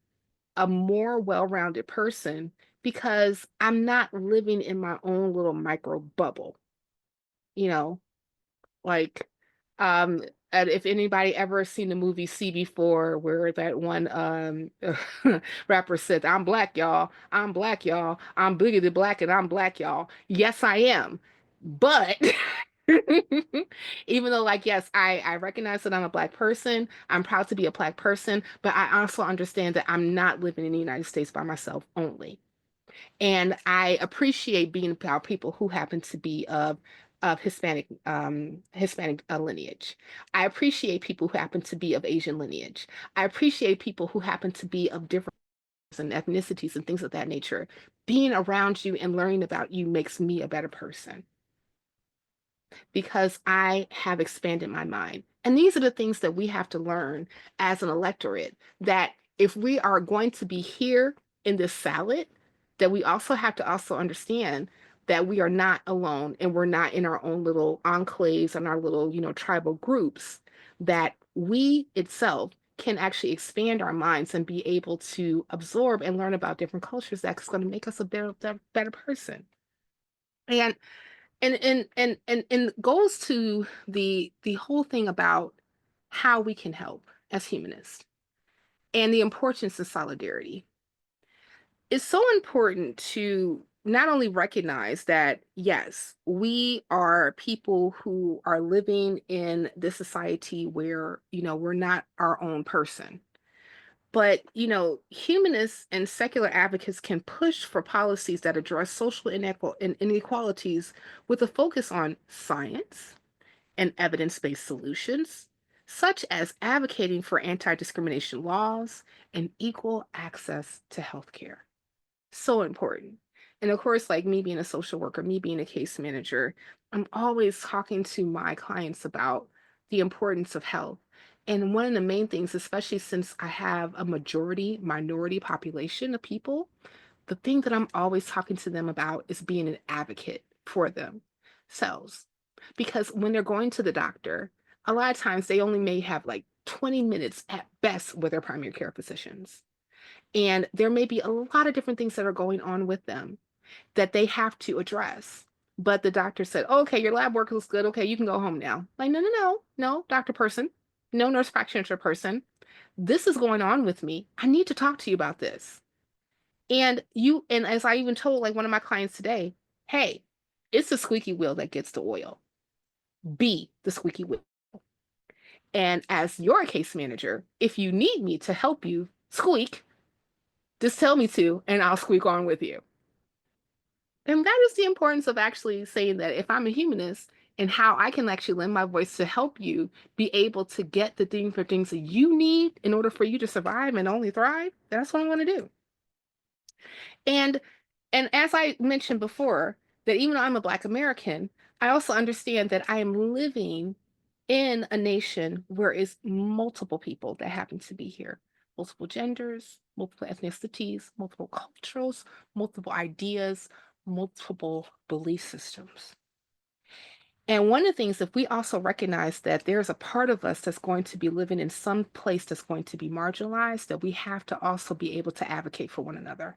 a more well-rounded person, because I'm not living in my own little micro bubble, you know, like um and if anybody ever seen the movie CB4, where that one rapper said, "I'm black, y'all. I'm black, y'all. I'm bigoted black and I'm black, y'all." Yes, I am. But even though, like, yes, I recognize that I'm a black person, I'm proud to be a black person, but I also understand that I'm not living in the United States by myself only. And I appreciate being about people who happen to be of Hispanic lineage. I appreciate people who happen to be of Asian lineage. I appreciate people who happen to be of different and ethnicities and things of that nature. Being around you and learning about you makes me a better person, because I have expanded my mind. And these are the things that we have to learn as an electorate, that if we are going to be here in this salad, that we also have to also understand that we are not alone, and we're not in our own little enclaves and our little, tribal groups, that we itself can actually expand our minds and be able to absorb and learn about different cultures. That's going to make us a better person. And and goes to the whole thing about how we can help as humanists, and the importance of solidarity. It's so important to not only recognize that, yes, we are people who are living in this society where, we're not our own person. But, humanists and secular advocates can push for policies that address social inequalities with a focus on science and evidence-based solutions, such as advocating for anti-discrimination laws and equal access to healthcare. So important. And of course, like me being a social worker, me being a case manager, I'm always talking to my clients about the importance of health. And one of the main things, especially since I have a majority minority population of people, the thing that I'm always talking to them about is being an advocate for themselves. Because when they're going to the doctor, a lot of times they only may have like 20 minutes at best with their primary care physicians. And there may be a lot of different things that are going on with them that they have to address. But the doctor said, "Oh, okay, your lab work looks good. Okay, you can go home now." Like, no, no, no, no, doctor person, no, nurse practitioner person. This is going on with me. I need to talk to you about this. And as I even told like one of my clients today, hey, it's the squeaky wheel that gets the oil. Be the squeaky wheel. And as your case manager, if you need me to help you squeak, just tell me to, and I'll squeak on with you. And that is the importance of actually saying that if I'm a humanist and how I can actually lend my voice to help you be able to get the things that you need in order for you to survive and only thrive, that's what I'm going to do. And as I mentioned before, that even though I'm a Black American, I also understand that I am living in a nation where it's multiple people that happen to be here, multiple genders, multiple ethnicities, multiple cultures, multiple ideas, multiple belief systems. And one of the things, if we also recognize that there's a part of us that's going to be living in some place that's going to be marginalized, that we have to also be able to advocate for one another.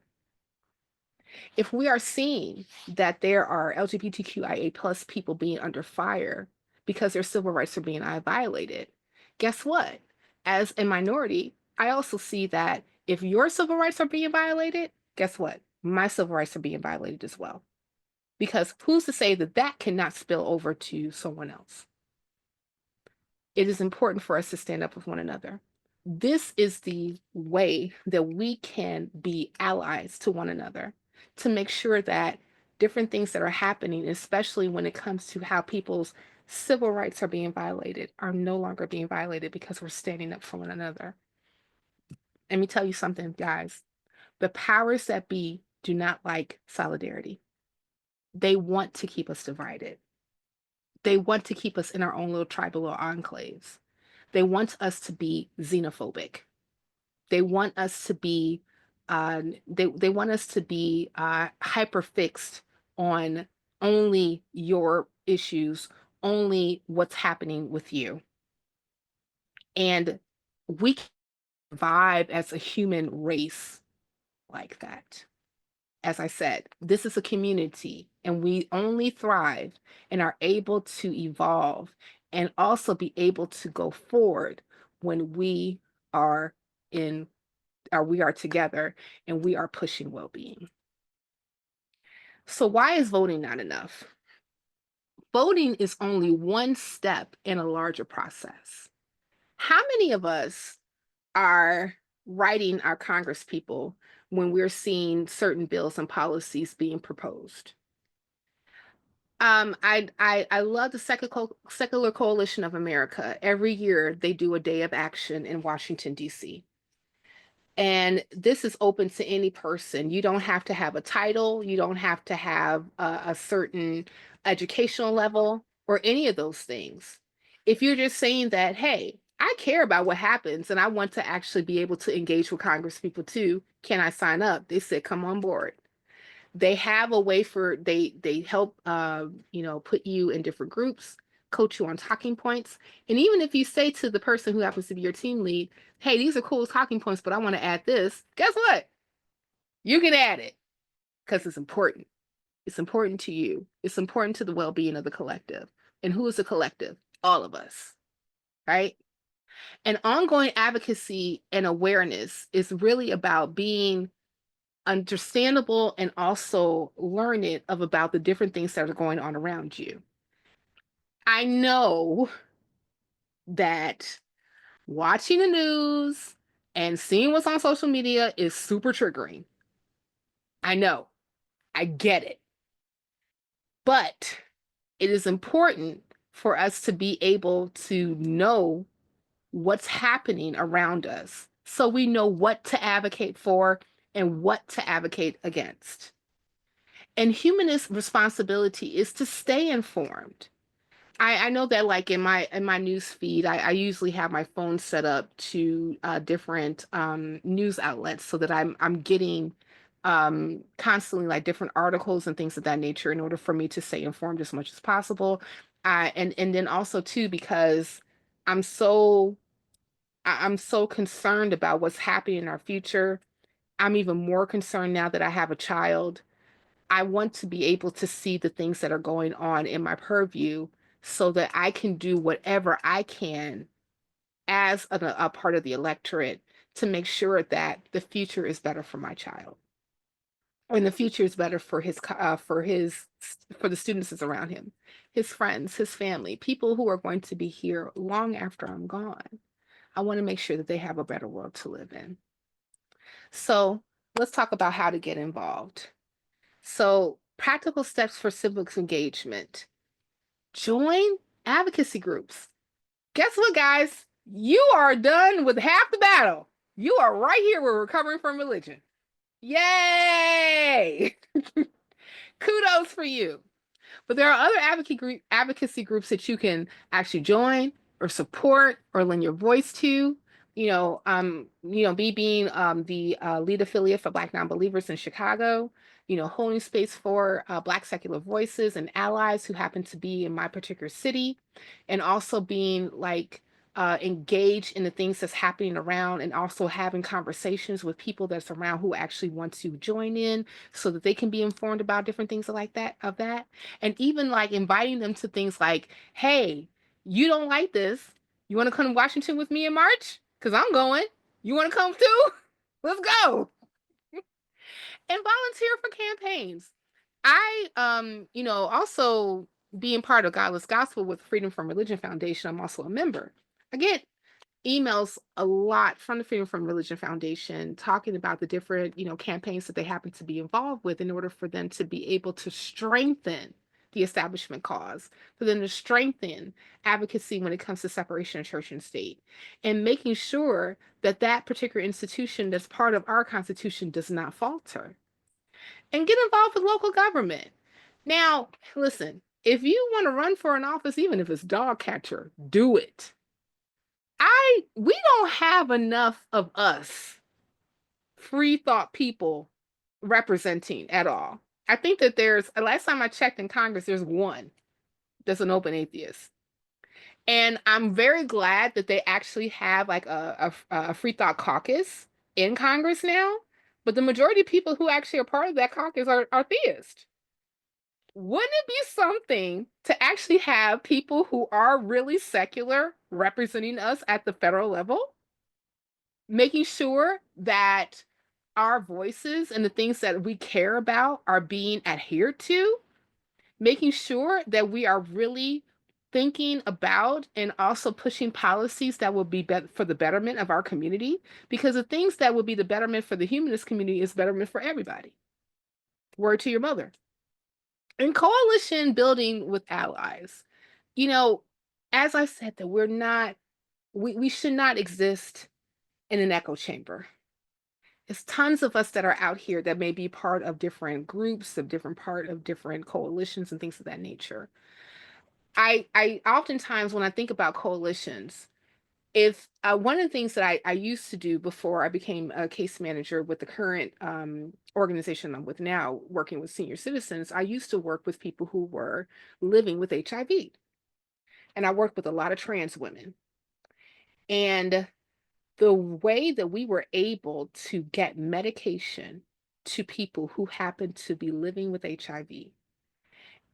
If we are seeing that there are LGBTQIA plus people being under fire because their civil rights are being violated, guess what? As a minority, I also see that if your civil rights are being violated, guess what? My civil rights are being violated as well. Because who's to say that that cannot spill over to someone else? It is important for us to stand up with one another. This is the way that we can be allies to one another, to make sure that different things that are happening, especially when it comes to how people's civil rights are being violated, are no longer being violated because we're standing up for one another. Let me tell you something, guys. The powers that be do not like solidarity. They want to keep us divided. They want to keep us in our own little tribal or enclaves. They want us to be xenophobic. They want us to be they want us to be hyper fixed on only your issues, only what's happening with you. And we can survive as a human race like that. As I said, this is a community, and we only thrive and are able to evolve and also be able to go forward when we are in we are together and we are pushing well-being. So why is voting not enough? Voting is only one step in a larger process. How many of us are writing our Congress people when we're seeing certain bills and policies being proposed? I love the Secular Coalition of America. Every year they do a day of action in Washington, D.C. And this is open to any person. You don't have to have a title. You don't have to have a certain educational level or any of those things. If you're just saying that, hey, I care about what happens and I want to actually be able to engage with Congress people too, can I sign up? They said, come on board. They have a way for, they help, put you in different groups, coach you on talking points. And even if you say to the person who happens to be your team lead, hey, these are cool talking points, but I want to add this, guess what? You can add it because it's important. It's important to you. It's important to the well-being of the collective. And who is the collective? All of us, right? And ongoing advocacy and awareness is really about being understandable and also learned about the different things that are going on around you. I know that watching the news and seeing what's on social media is super triggering. I know. I get it. But it is important for us to be able to know what's happening around us so we know what to advocate for and what to advocate against. And humanist responsibility is to stay informed. I know that like in my news feed, I usually have my phone set up to different news outlets so that I'm getting constantly like different articles and things of that nature in order for me to stay informed as much as possible. And then also too, because I'm so I'm so concerned about what's happening in our future. I'm even more concerned now that I have a child. I want to be able to see the things that are going on in my purview so that I can do whatever I can as a part of the electorate to make sure that the future is better for my child. And the future is better for for the students that's around him, his friends, his family, people who are going to be here long after I'm gone. I want to make sure that they have a better world to live in. So let's talk about how to get involved. So Practical steps for civics engagement. Join advocacy groups. Guess what, guys? You are done with half the battle. You are right here with recovering from religion. Yay! Kudos for you. But there are other advocacy groups that you can actually join or support or lend your voice to. Me being the lead affiliate for Black Nonbelievers in Chicago, holding space for Black secular voices and allies who happen to be in my particular city, and also being like engaged in the things that's happening around, and also having conversations with people that's around who actually want to join in so that they can be informed about different things like that, and even like inviting them to things like, hey, you don't like this, you want to come to Washington with me in March, because I'm going, you want to come too? Let's go. And volunteer for campaigns. I also being part of Godless Gospel with Freedom from Religion Foundation, I'm also a member. I get emails a lot from the Freedom from Religion Foundation talking about the different, campaigns that they happen to be involved with in order for them to be able to strengthen the establishment cause, for them to strengthen advocacy when it comes to separation of church and state, and making sure that that particular institution that's part of our Constitution does not falter. And get involved with local government. Now, listen, if you want to run for an office, even if it's dog catcher, do it. We don't have enough of us free thought people representing at all. I think that last time I checked in Congress, there's one that's an open atheist. And I'm very glad that they actually have like a free thought caucus in Congress now. But the majority of people who actually are part of that caucus are theists. Wouldn't it be something to actually have people who are really secular representing us at the federal level? Making sure that our voices and the things that we care about are being adhered to, making sure that we are really thinking about and also pushing policies that will be for the betterment of our community, because the things that will be the betterment for the humanist community is betterment for everybody. Word to your mother. And coalition building with allies. As I said, that we should not exist in an echo chamber. There's tons of us that are out here that may be part of different groups, part of different coalitions and things of that nature. I oftentimes, when I think about coalitions, if one of the things that I used to do before I became a case manager with the current organization I'm with now, working with senior citizens, I used to work with people who were living with HIV. And I worked with a lot of trans women. And the way that we were able to get medication to people who happen to be living with HIV,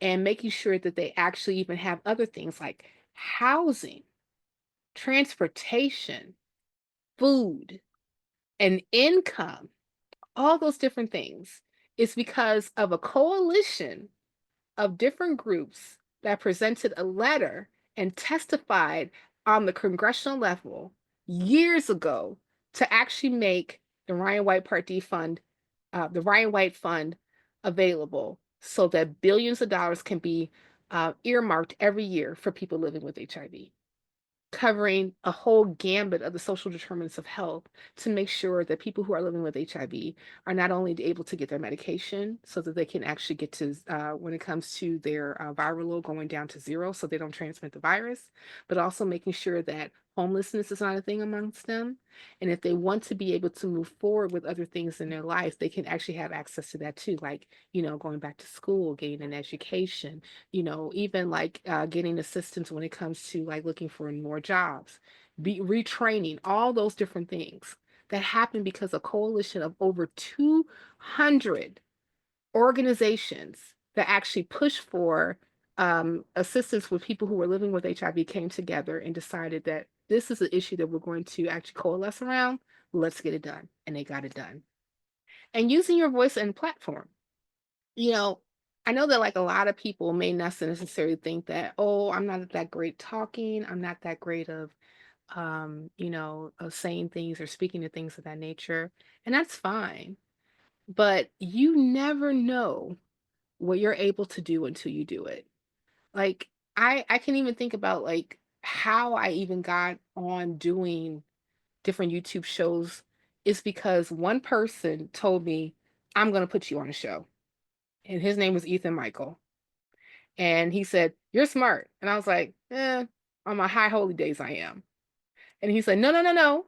and making sure that they actually even have other things like housing, transportation, food, and income, all those different things, is because of a coalition of different groups that presented a letter and testified on the congressional level years ago to actually make the Ryan White Part D fund, the Ryan White Fund, available so that billions of dollars can be earmarked every year for people living with HIV, covering a whole gambit of the social determinants of health to make sure that people who are living with HIV are not only able to get their medication so that they can actually get to, when it comes to their viral load going down to 0 so they don't transmit the virus, but also making sure that homelessness is not a thing amongst them. And if they want to be able to move forward with other things in their life, they can actually have access to that too, like, going back to school, getting an education, even like getting assistance when it comes to like looking for more jobs, retraining, all those different things that happen because a coalition of over 200 organizations that actually push for assistance with people who were living with HIV came together and decided that this is an issue that we're going to actually coalesce around. Let's get it done. And they got it done. And using your voice and platform. I know that like a lot of people may not necessarily think that, oh, I'm not that great talking. I'm not that great of, of saying things or speaking to things of that nature. And that's fine. But you never know what you're able to do until you do it. Like, I can even think about like how I even got on doing different YouTube shows is because one person told me, I'm going to put you on a show. And his name was Ethan Michael. And he said, you're smart. And I was like, on my high holy days, I am. And he said, no, no, no, no.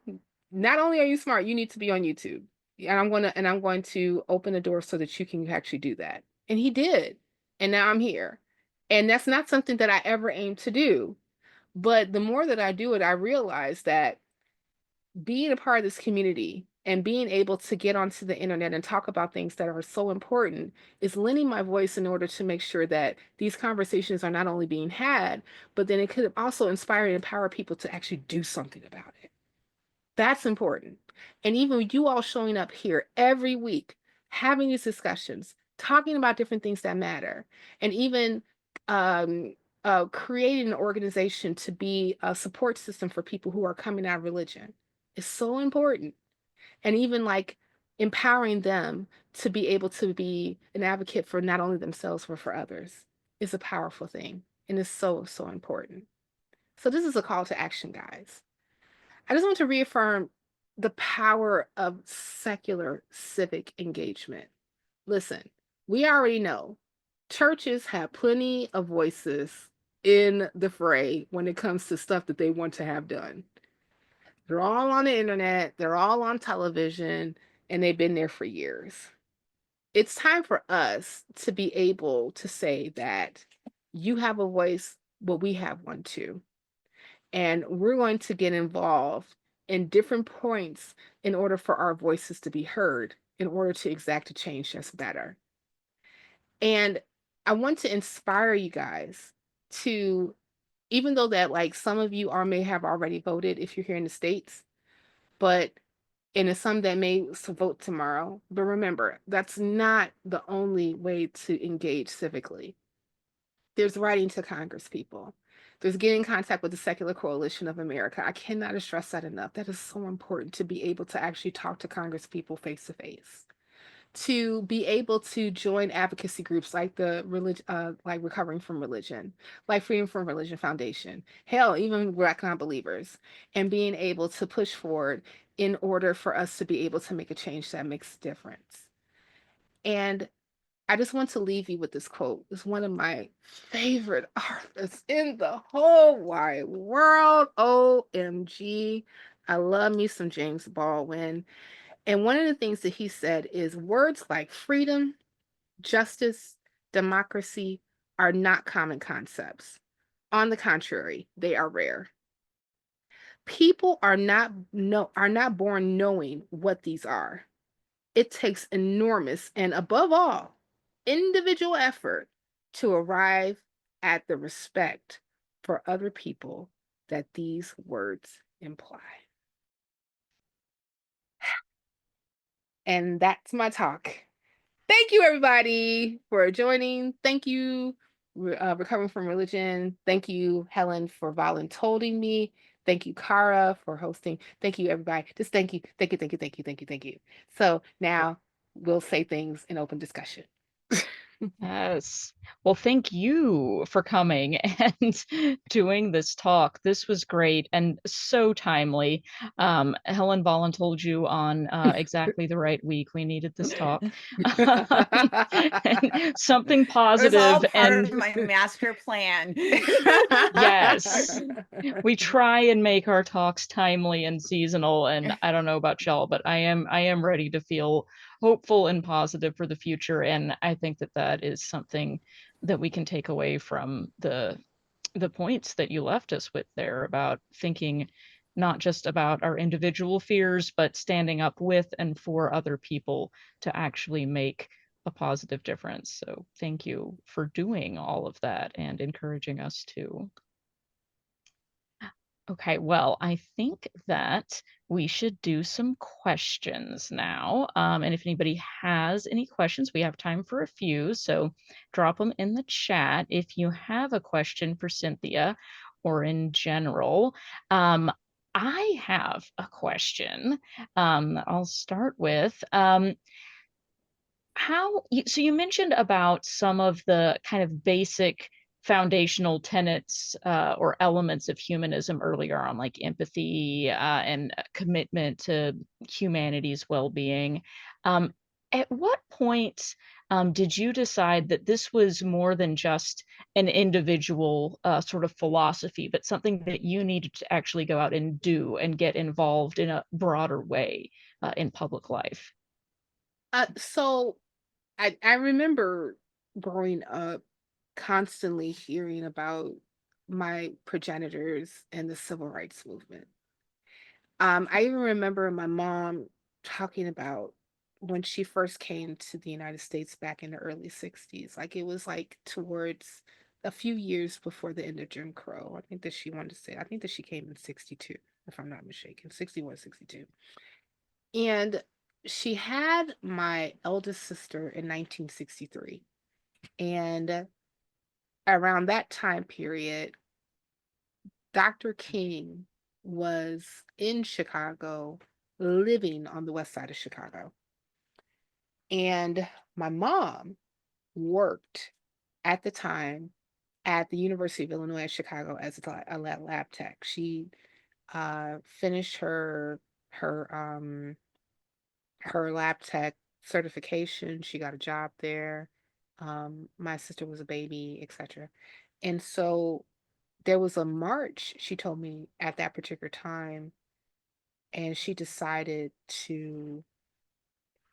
Not only are you smart, you need to be on YouTube. And I'm going to open the door so that you can actually do that. And he did. And now I'm here. And that's not something that I ever aimed to do. But the more that I do it, I realize that being a part of this community and being able to get onto the internet and talk about things that are so important is lending my voice in order to make sure that these conversations are not only being had, but then it could also inspire and empower people to actually do something about it. That's important. And even you all showing up here every week, having these discussions, talking about different things that matter, and even um, creating an organization to be a support system for people who are coming out of religion is so important. And even like empowering them to be able to be an advocate for not only themselves, but for others is a powerful thing. And is so, so important. So this is a call to action, guys. I just want to reaffirm the power of secular civic engagement. Listen, we already know churches have plenty of voices in the fray when it comes to stuff that they want to have done. They're all on the internet, they're all on television, and they've been there for years. It's time for us to be able to say that you have a voice, but we have one too. And we're going to get involved in different points in order for our voices to be heard, in order to exact a change that's better. And I want to inspire you guys to, even though that like some of you are may have already voted if you're here in the States, but and it's some that may vote tomorrow. But remember, that's not the only way to engage civically. There's writing to Congress people. There's getting in contact with the Secular Coalition of America. I cannot stress that enough. That is so important to be able to actually talk to Congress people face to face. To be able to join advocacy groups like the like Recovering from Religion, like Freedom from Religion Foundation, hell, even Black Non-Believers, and being able to push forward in order for us to be able to make a change that makes a difference. And I just want to leave you with this quote. It's one of my favorite artists in the whole wide world. OMG. I love me some James Baldwin. And one of the things that he said is words like freedom, justice, democracy are not common concepts. On the contrary, they are rare. People are not born knowing what these are. It takes enormous and above all, individual effort to arrive at the respect for other people that these words imply. And that's my talk. Thank you, everybody, for joining. Thank you, Recovering from Religion. Thank you, Helen, for volunteering me. Thank you, Kara, for hosting. Thank you, everybody. Just thank you, thank you, thank you, thank you, thank you, thank you. So now we'll say things in open discussion. Yes. Well, thank you for coming and doing this talk. This was great and so timely. Helen volunteered you on exactly the right week. We needed this talk. And something It was all positive part of and my master plan. yes. We try and make our talks timely and seasonal, and I don't know about y'all, but I am ready to feel hopeful and positive for the future, and I think that that is something that we can take away from the points that you left us with there about thinking not just about our individual fears, but standing up with and for other people to actually make a positive difference. So thank you for doing all of that and encouraging us to. Okay, well, I think that we should do some questions now. And if anybody has any questions, we have time for a few. So drop them in the chat if you have a question for Cynthia or in general. I have a question. I'll start with So you mentioned about some of the kind of basic foundational tenets or elements of humanism earlier on, like empathy and commitment to humanity's well-being. Um, at what point did you decide that this was more than just an individual sort of philosophy, but something that you needed to actually go out and do and get involved in a broader way in public life? So I remember growing up constantly hearing about my progenitors and the civil rights movement. I even remember my mom talking about when she first came to the United States back in the early 60s. Like it was like towards a few years before the end of Jim Crow. I think that she wanted to say, I think that she came in 62, if I'm not mistaken, 61, 62. And she had my eldest sister in 1963. And around that time period, Dr. King was in Chicago, living on the west side of Chicago. And my mom worked at the time at the University of Illinois at Chicago as a lab tech. She finished her her lab tech certification. She got a job there. My sister was a baby, etc. And so there was a march, she told me, at that particular time, and she decided to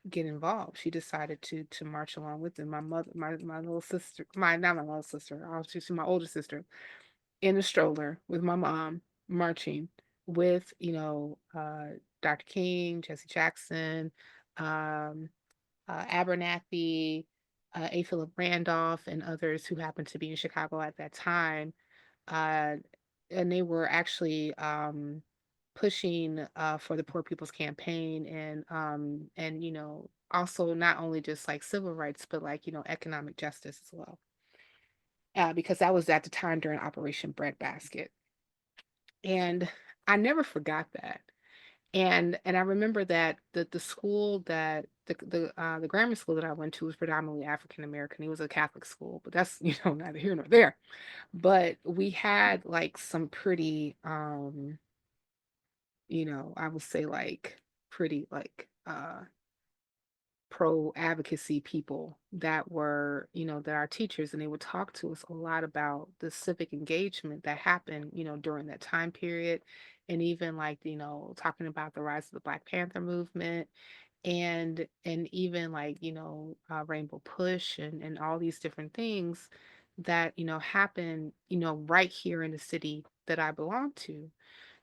get involved. She decided to march along with them. My mother, my little sister, my not my little sister, obviously my older sister, in a stroller with my mom marching with, Dr. King, Jesse Jackson, um, Abernathy, A. Philip Randolph, and others who happened to be in Chicago at that time. Uh, and they were actually pushing for the Poor People's Campaign, and also not only just like civil rights, but like economic justice as well. Because that was at the time during Operation Breadbasket, and I never forgot that. And I remember that the school that the grammar school that I went to was predominantly African American. It was a Catholic school, but that's neither here nor there. But we had like some pretty I would say like pretty like pro advocacy people that were, that are teachers, and they would talk to us a lot about the civic engagement that happened, during that time period. And even like, talking about the rise of the Black Panther movement, and even like, Rainbow Push, and all these different things that, happen, right here in the city that I belong to.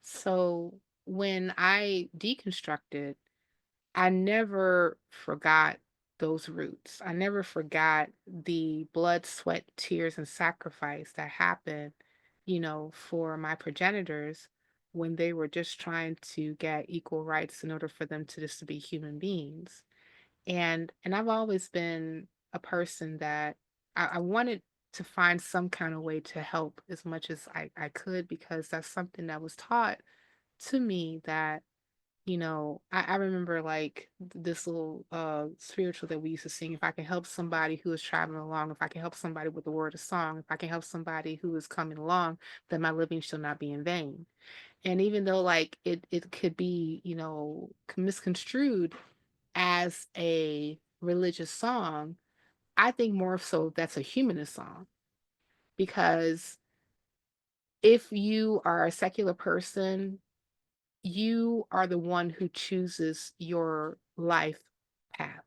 So when I deconstructed, I never forgot those roots. I never forgot the blood, sweat, tears, and sacrifice that happened, for my progenitors when they were just trying to get equal rights in order for them to just to be human beings. And I've always been a person that I wanted to find some kind of way to help as much as I could, because that's something that was taught to me that I remember like this little spiritual that we used to sing. If I can help somebody who is traveling along, if I can help somebody with the word of song, if I can help somebody who is coming along, then my living shall not be in vain. And even though like it could be, misconstrued as a religious song, I think more so that's a humanist song. Because if you are a secular person, you are the one who chooses your life path.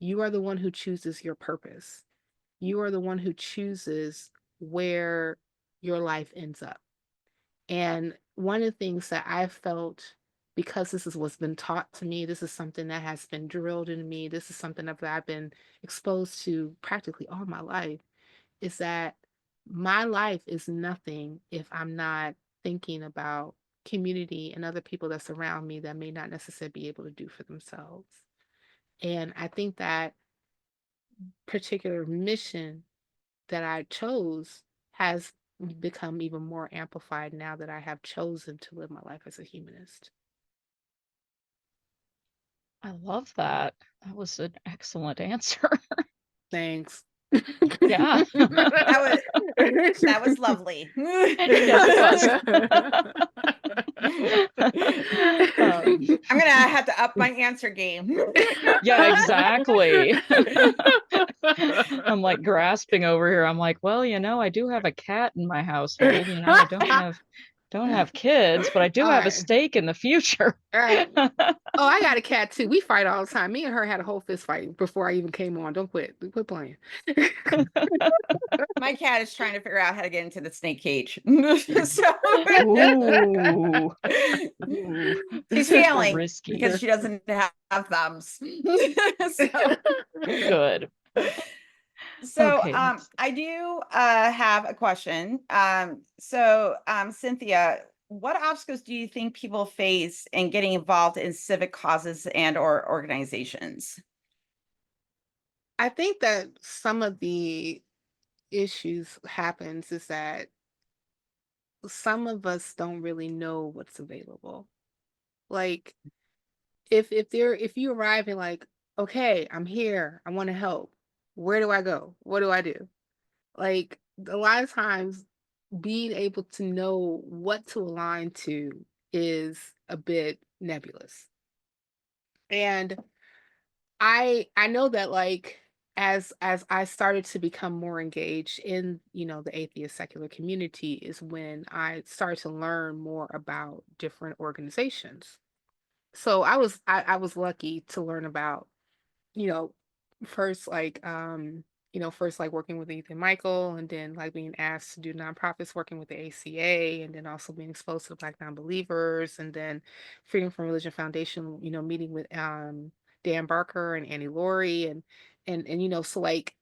You are the one who chooses your purpose. You are the one who chooses where your life ends up. And one of the things that I felt, because this is what's been taught to me, this is something that has been drilled in me, this is something that I've been exposed to practically all my life, is that my life is nothing if I'm not thinking about community and other people that surround me that may not necessarily be able to do for themselves. And I think that particular mission that I chose has become even more amplified now that I have chosen to live my life as a humanist. I love that. That was an excellent answer. Thanks. Yeah. That was lovely. Yes, it was. I'm gonna have to up my answer game. Yeah, exactly. I'm like grasping over here. I'm like, well, I do have a cat in my household. I don't have kids, but I do All have a right. stake in the future. All right. Oh, I got a cat too. We fight all the time. Me and her had a whole fist fight before I even came on. Don't quit. Quit playing. My cat is trying to figure out how to get into the snake cage. Ooh. Ooh. She's failing Risky. because she doesn't have thumbs. Good. So Okay. I do have a question. Cynthia, what obstacles do you think people face in getting involved in civic causes and or organizations? I think that some of the issues happens is that some of us don't really know what's available. Like if you arrive and like, okay, I'm here, I want to help. Where do I go? What do I do? Like a lot of times being able to know what to align to is a bit nebulous. And I know that like as I started to become more engaged in, the atheist secular community is when I started to learn more about different organizations. So I was lucky to learn about, you know, first like first like working with Ethan Michael and then like being asked to do nonprofits working with the ACA and then also being exposed to the Black non-believers and then Freedom from Religion Foundation, meeting with Dan Barker and Annie Laurie and so like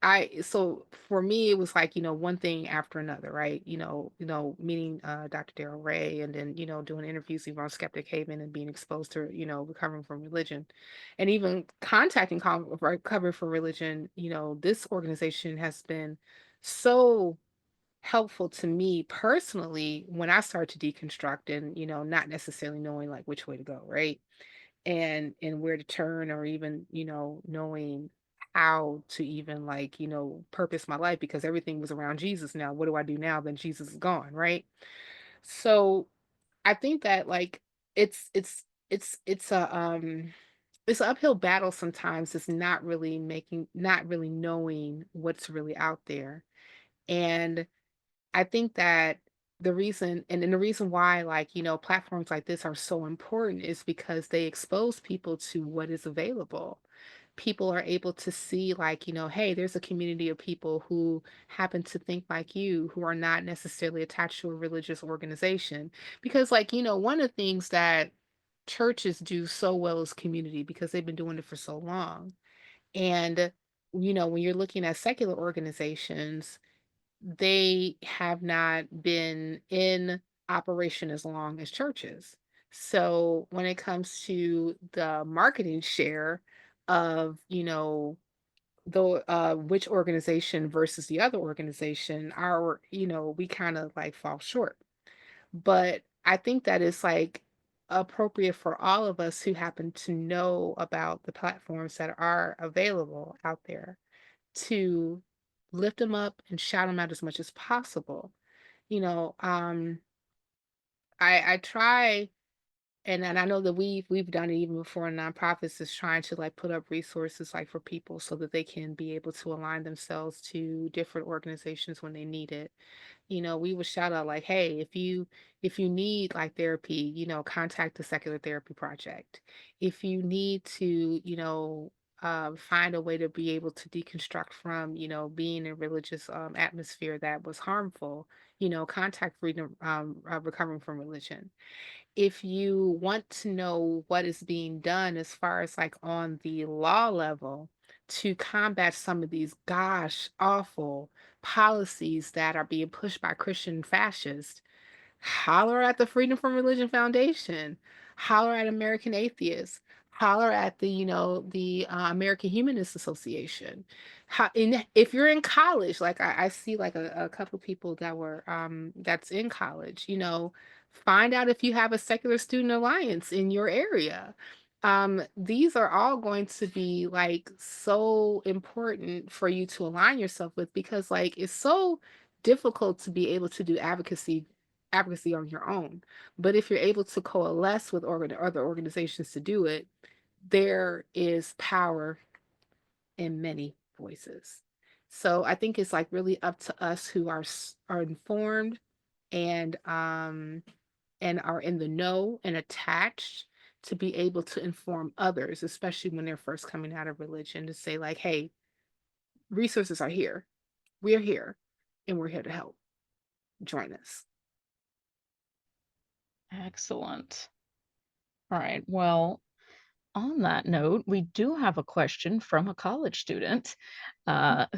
so for me it was like, one thing after another, right? Meeting Dr. Darrell Ray and then, doing interviews even on Skeptic Haven and being exposed to, recovering from religion and even contacting Recovery for Religion, this organization has been so helpful to me personally when I start to deconstruct and, not necessarily knowing like which way to go, right? And where to turn or even, knowing how to even like, purpose my life because everything was around Jesus now. What do I do now that Jesus is gone, right? So I think that like it's it's an uphill battle sometimes. It's not really knowing what's really out there. And I think that the reason why like, platforms like this are so important is because they expose people to what is available. People are able to see like, hey, there's a community of people who happen to think like you, who are not necessarily attached to a religious organization. Because like, one of the things that churches do so well as community because they've been doing it for so long. And, when you're looking at secular organizations, they have not been in operation as long as churches. So when it comes to the marketing share of, the which organization versus the other organization, we kind of like fall short. But I think that it's like appropriate for all of us who happen to know about the platforms that are available out there to lift them up and shout them out as much as possible. You know, um, I try and I know that we've done it even before in nonprofits is trying to like put up resources like for people so that they can be able to align themselves to different organizations when they need it. We would shout out like, hey, if you need like therapy, contact the Secular Therapy Project. If you need to, find a way to be able to deconstruct from, being in a religious atmosphere that was harmful, contact Freedom Recovering from Religion. If you want to know what is being done as far as like on the law level to combat some of these gosh awful policies that are being pushed by Christian fascists, holler at the Freedom from Religion Foundation, holler at American Atheists, holler at the American Humanist Association. If you're in college, like I see like a couple people that were that's in college, find out if you have a secular student alliance in your area. These are all going to be like so important for you to align yourself with, because like it's so difficult to be able to do advocacy on your own. But if you're able to coalesce with other organizations to do it, there is power in many voices. So I think it's like really up to us who are informed and are in the know and attached to be able to inform others, especially when they're first coming out of religion, to say like, hey, resources are here. We're here and we're here to help. Join us. Excellent. All right. Well, on that note, we do have a question from a college student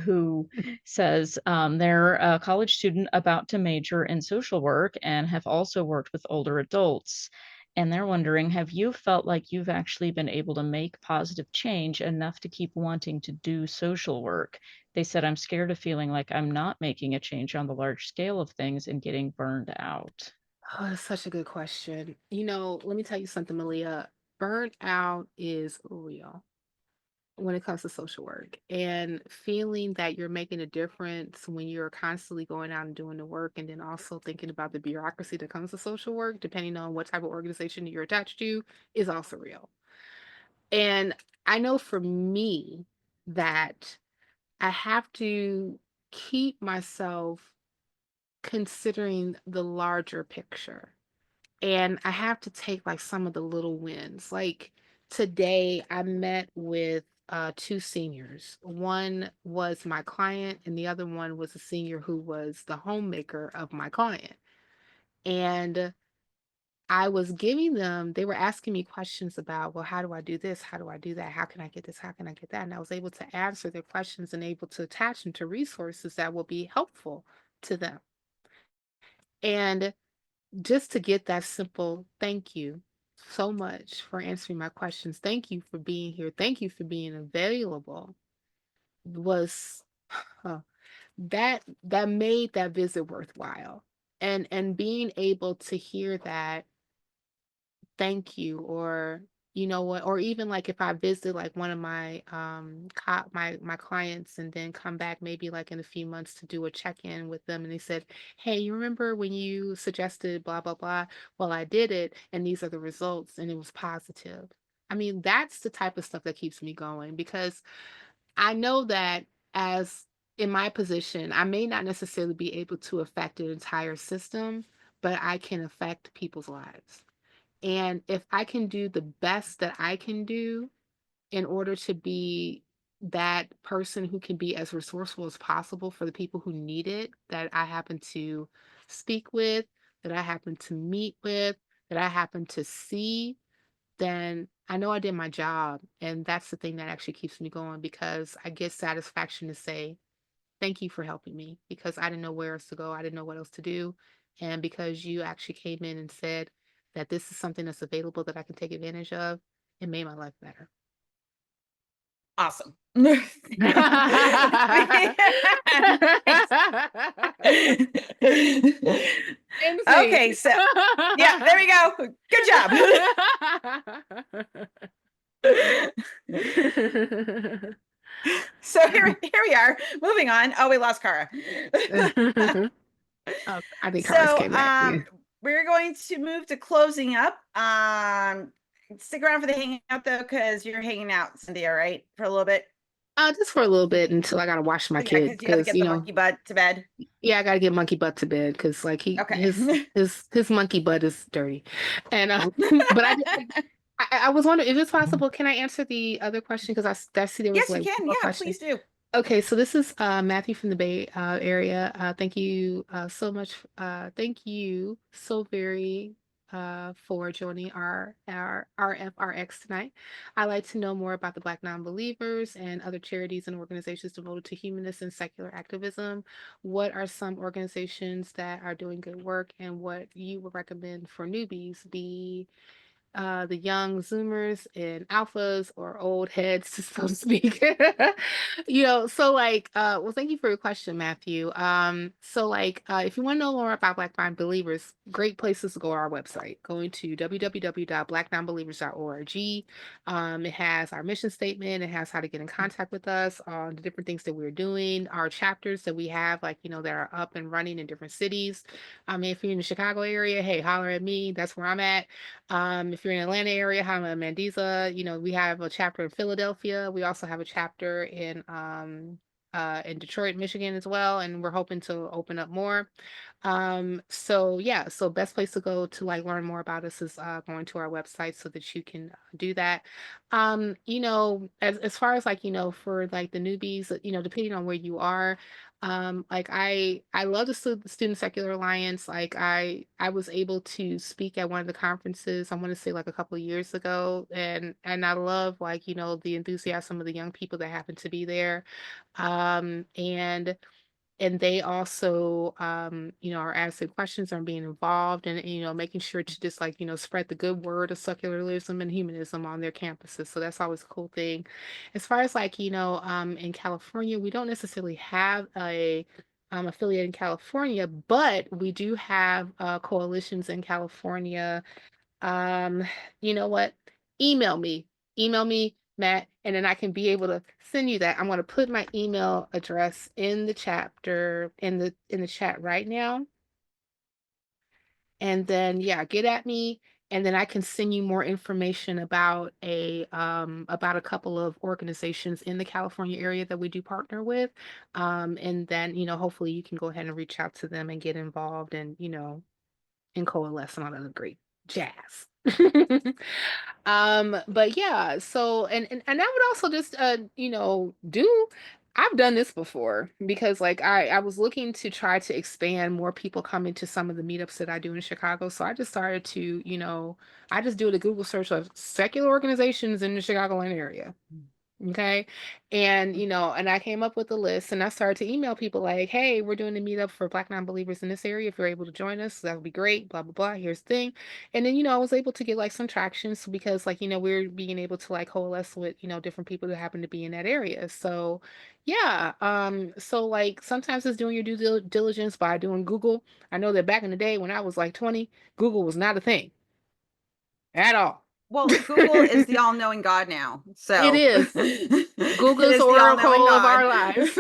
who says they're a college student about to major in social work and have also worked with older adults. And they're wondering, have you felt like you've actually been able to make positive change enough to keep wanting to do social work? They said, I'm scared of feeling like I'm not making a change on the large scale of things and getting burned out. Oh, that's such a good question. Let me tell you something, Malia. Burnout is real when it comes to social work, and feeling that you're making a difference when you're constantly going out and doing the work, and then also thinking about the bureaucracy that comes with social work, depending on what type of organization you're attached to, is also real. And I know for me that I have to keep myself considering the larger picture. And I have to take like some of the little wins. Like today, I met with two seniors. One was my client, and the other one was a senior who was the homemaker of my client. And I was giving them, they were asking me questions about, well, how do I do this? How do I do that? How can I get this? How can I get that? And I was able to answer their questions and able to attach them to resources that will be helpful to them. And just to get that simple thank you so much for answering my questions. Thank you for being here. Thank you for being available was that made that visit worthwhile. And being able to hear that thank you, or you know what, or even like if I visit like one of my my clients and then come back maybe like in a few months to do a check-in with them, and they said, hey, you remember when you suggested blah blah blah, well, I did it and these are the results and it was positive. I mean, that's the type of stuff that keeps me going, because I know that as in my position, I may not necessarily be able to affect an entire system, but I can affect people's lives. And if I can do the best that I can do in order to be that person who can be as resourceful as possible for the people who need it, that I happen to speak with, that I happen to meet with, that I happen to see, then I know I did my job. And that's the thing that actually keeps me going, because I get satisfaction to say, thank you for helping me, because I didn't know where else to go. I didn't know what else to do. And because you actually came in and said that this is something that's available that I can take advantage of, it made my life better. Awesome. Okay, so yeah, there we go. Good job. So here we are. Moving on. Oh, we lost Kara. Oh, I think Kara's So came back. Yeah. we're going to move to closing up. Stick around for the hangout though, because you're hanging out, Cynthia, right? For a little bit. Just for a little bit until I gotta wash my Yeah, kid, because you got to because get the monkey butt to bed. yeah, I gotta get monkey butt to bed, because like Okay. his monkey butt is dirty, and but I was wondering if it's possible. Can I answer the other question? Because I see there was Yes, you like one can. more Yeah, question. please do. Okay, so this is Matthew from the Bay Area. Thank you so much. Thank you so very for joining our RfRx tonight. I'd like to know more about the Black non-believers and other charities and organizations devoted to humanist and secular activism. What are some organizations that are doing good work, and what you would recommend for newbies? the young Zoomers and alphas or old heads, so to speak. So like, well, thank you for your question, Matthew. So like, if you want to know more about Black non-believers, great places to go to our website. Going to www.blacknonbelievers.org. It has our mission statement. It has how to get in contact with us on the different things that we're doing, our chapters that we have, like, that are up and running in different cities. I mean, if you're in the Chicago area, hey, holler at me. That's where I'm at. If you're in Atlanta area, I'm in Mandiza. We have a chapter in Philadelphia. We also have a chapter in Detroit, Michigan as well, and we're hoping to open up more. So yeah, so best place to go to like learn more about us is going to our website so that you can do that. As far as like, for like the newbies, depending on where you are, like I love the Student Secular Alliance. Like I was able to speak at one of the conferences, I want to say like a couple of years ago, and I love like, the enthusiasm of the young people that happen to be there. And they also, are asking questions and being involved and, making sure to just like, spread the good word of secularism and humanism on their campuses. So that's always a cool thing. As far as like, in California, we don't necessarily have a affiliate in California, but we do have coalitions in California. um, you know what? Email me. Email me, Matt, and then I can be able to send you that. I'm going to put my email address in the chapter in the chat right now. And then yeah, get at me and then I can send you more information about a couple of organizations in the California area that we do partner with. And then, hopefully you can go ahead and reach out to them and get involved and coalesce and all that other great jazz. But yeah, so and I would also just do I've done this before because like I was looking to try to expand more people coming to some of the meetups that I do in Chicago. So I just started to, I just do a Google search of secular organizations in the Chicagoland area. Okay. And, and I came up with a list and I started to email people like, hey, we're doing a meetup for Black non-believers in this area. If you're able to join us, that would be great, blah, blah, blah. Here's the thing. And then, I was able to get like some traction because like, we're being able to like coalesce with, different people that happen to be in that area. So yeah. So like sometimes it's doing your due diligence by doing Google. I know that back in the day when I was like 20, Google was not a thing at all. Well, Google is the all-knowing God now. It So is. it Google's is the all-knowing oracle of God. our lives.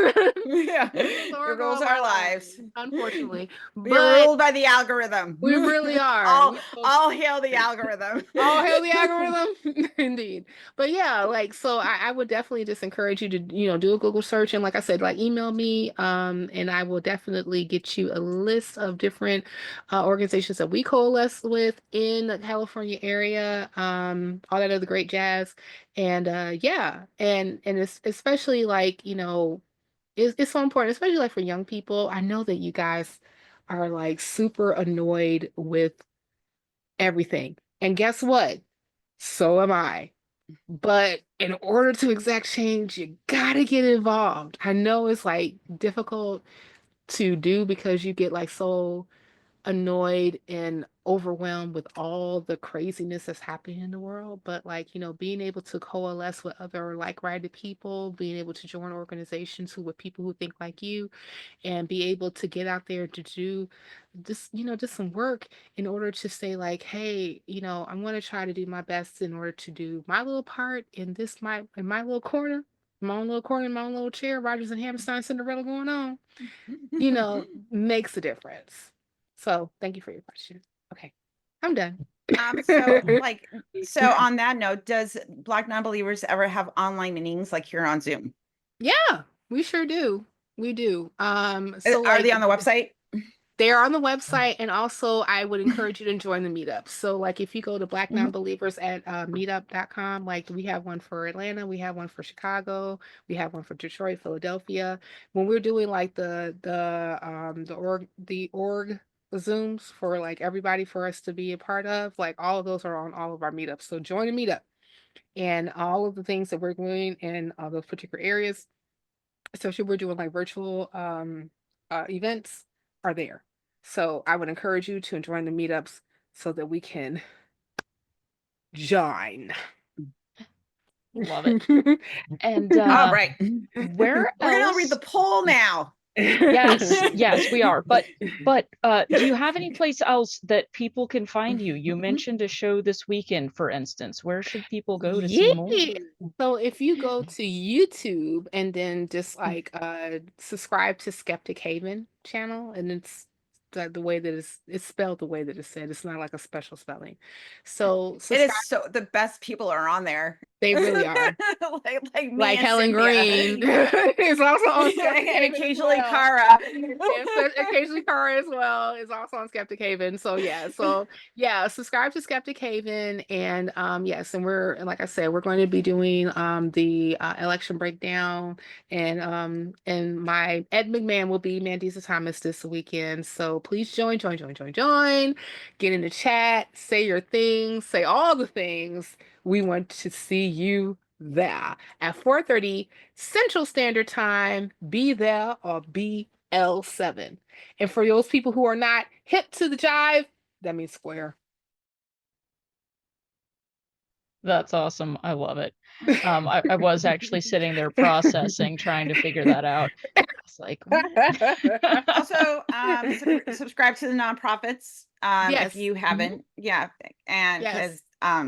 Yeah. Google's It oracle rules of our our lives, lives. unfortunately. We are But ruled by the algorithm. we really are. All hail the algorithm. All hail the algorithm. Indeed. But yeah, like so I would definitely just encourage you to, do a Google search and like I said, like email me, and I will definitely get you a list of different organizations that we coalesce with in the California area, all that other great jazz. And yeah, and it's especially like, it's so important, especially like for young people. I know that you guys are like super annoyed with everything. And guess what? So am I. But in order to exact change, you gotta get involved. I know it's like difficult to do because you get like so annoyed and overwhelmed with all the craziness that's happening in the world. But like, being able to coalesce with other like-minded people, being able to join organizations with people who think like you, and be able to get out there to do just some work in order to say like, hey, I'm going to try to do my best in order to do my little part in my little corner, my own little corner, my own little chair, Rogers and Hammerstein Cinderella going on, makes a difference. So thank you for your question. Okay, I'm done. So on that note, does Black non-believers ever have online meetings like here on Zoom? Yeah, we sure do. We do. So Are they like on the website? they are on the website, and also I would encourage you to join the meetup. So like if you go to Black Mhm. non-believers at meetup.com, like we have one for Atlanta, we have one for Chicago, we have one for Detroit, Philadelphia. When we're doing like the org Zooms for like everybody for us to be a part of, like all of those are on all of our meetups. So join the meetup and all of the things that we're doing in those particular areas, especially we're doing like virtual events, are there. So I would encourage you to join the meetups so that we can join. Love it. And All right. where We're gonna read else? the poll now. Yes, we are. But do you have any place else that people can find you? You mentioned a show this weekend, for instance. Where should people go to see more? Yeah. So if you go to YouTube and then just like subscribe to Skeptic Haven channel, and it's the way that it's spelled the way that it's said. It's not like a special spelling. So It subscribe. is so the best people are on there. They really are. like me Like and Helen Cynthia. Green is also on Skeptic and Haven as occasionally well. Kara. Yes, occasionally Kara as well is also on Skeptic Haven. So yeah, subscribe to Skeptic Haven, and yes, and like I said, we're going to be doing the election breakdown, and my Ed McMahon will be Mandisa Thomas this weekend. So please join. Get in the chat, say your things, say all the things. We want to see you there at 4:30 Central Standard Time. Be there or be L7. And for those people who are not hip to the jive, that means square. That's awesome. I love it. I was actually sitting there processing, trying to figure that out. I was like, what? Also, subscribe to the nonprofits Yes. if you haven't. Yeah, and Yes. because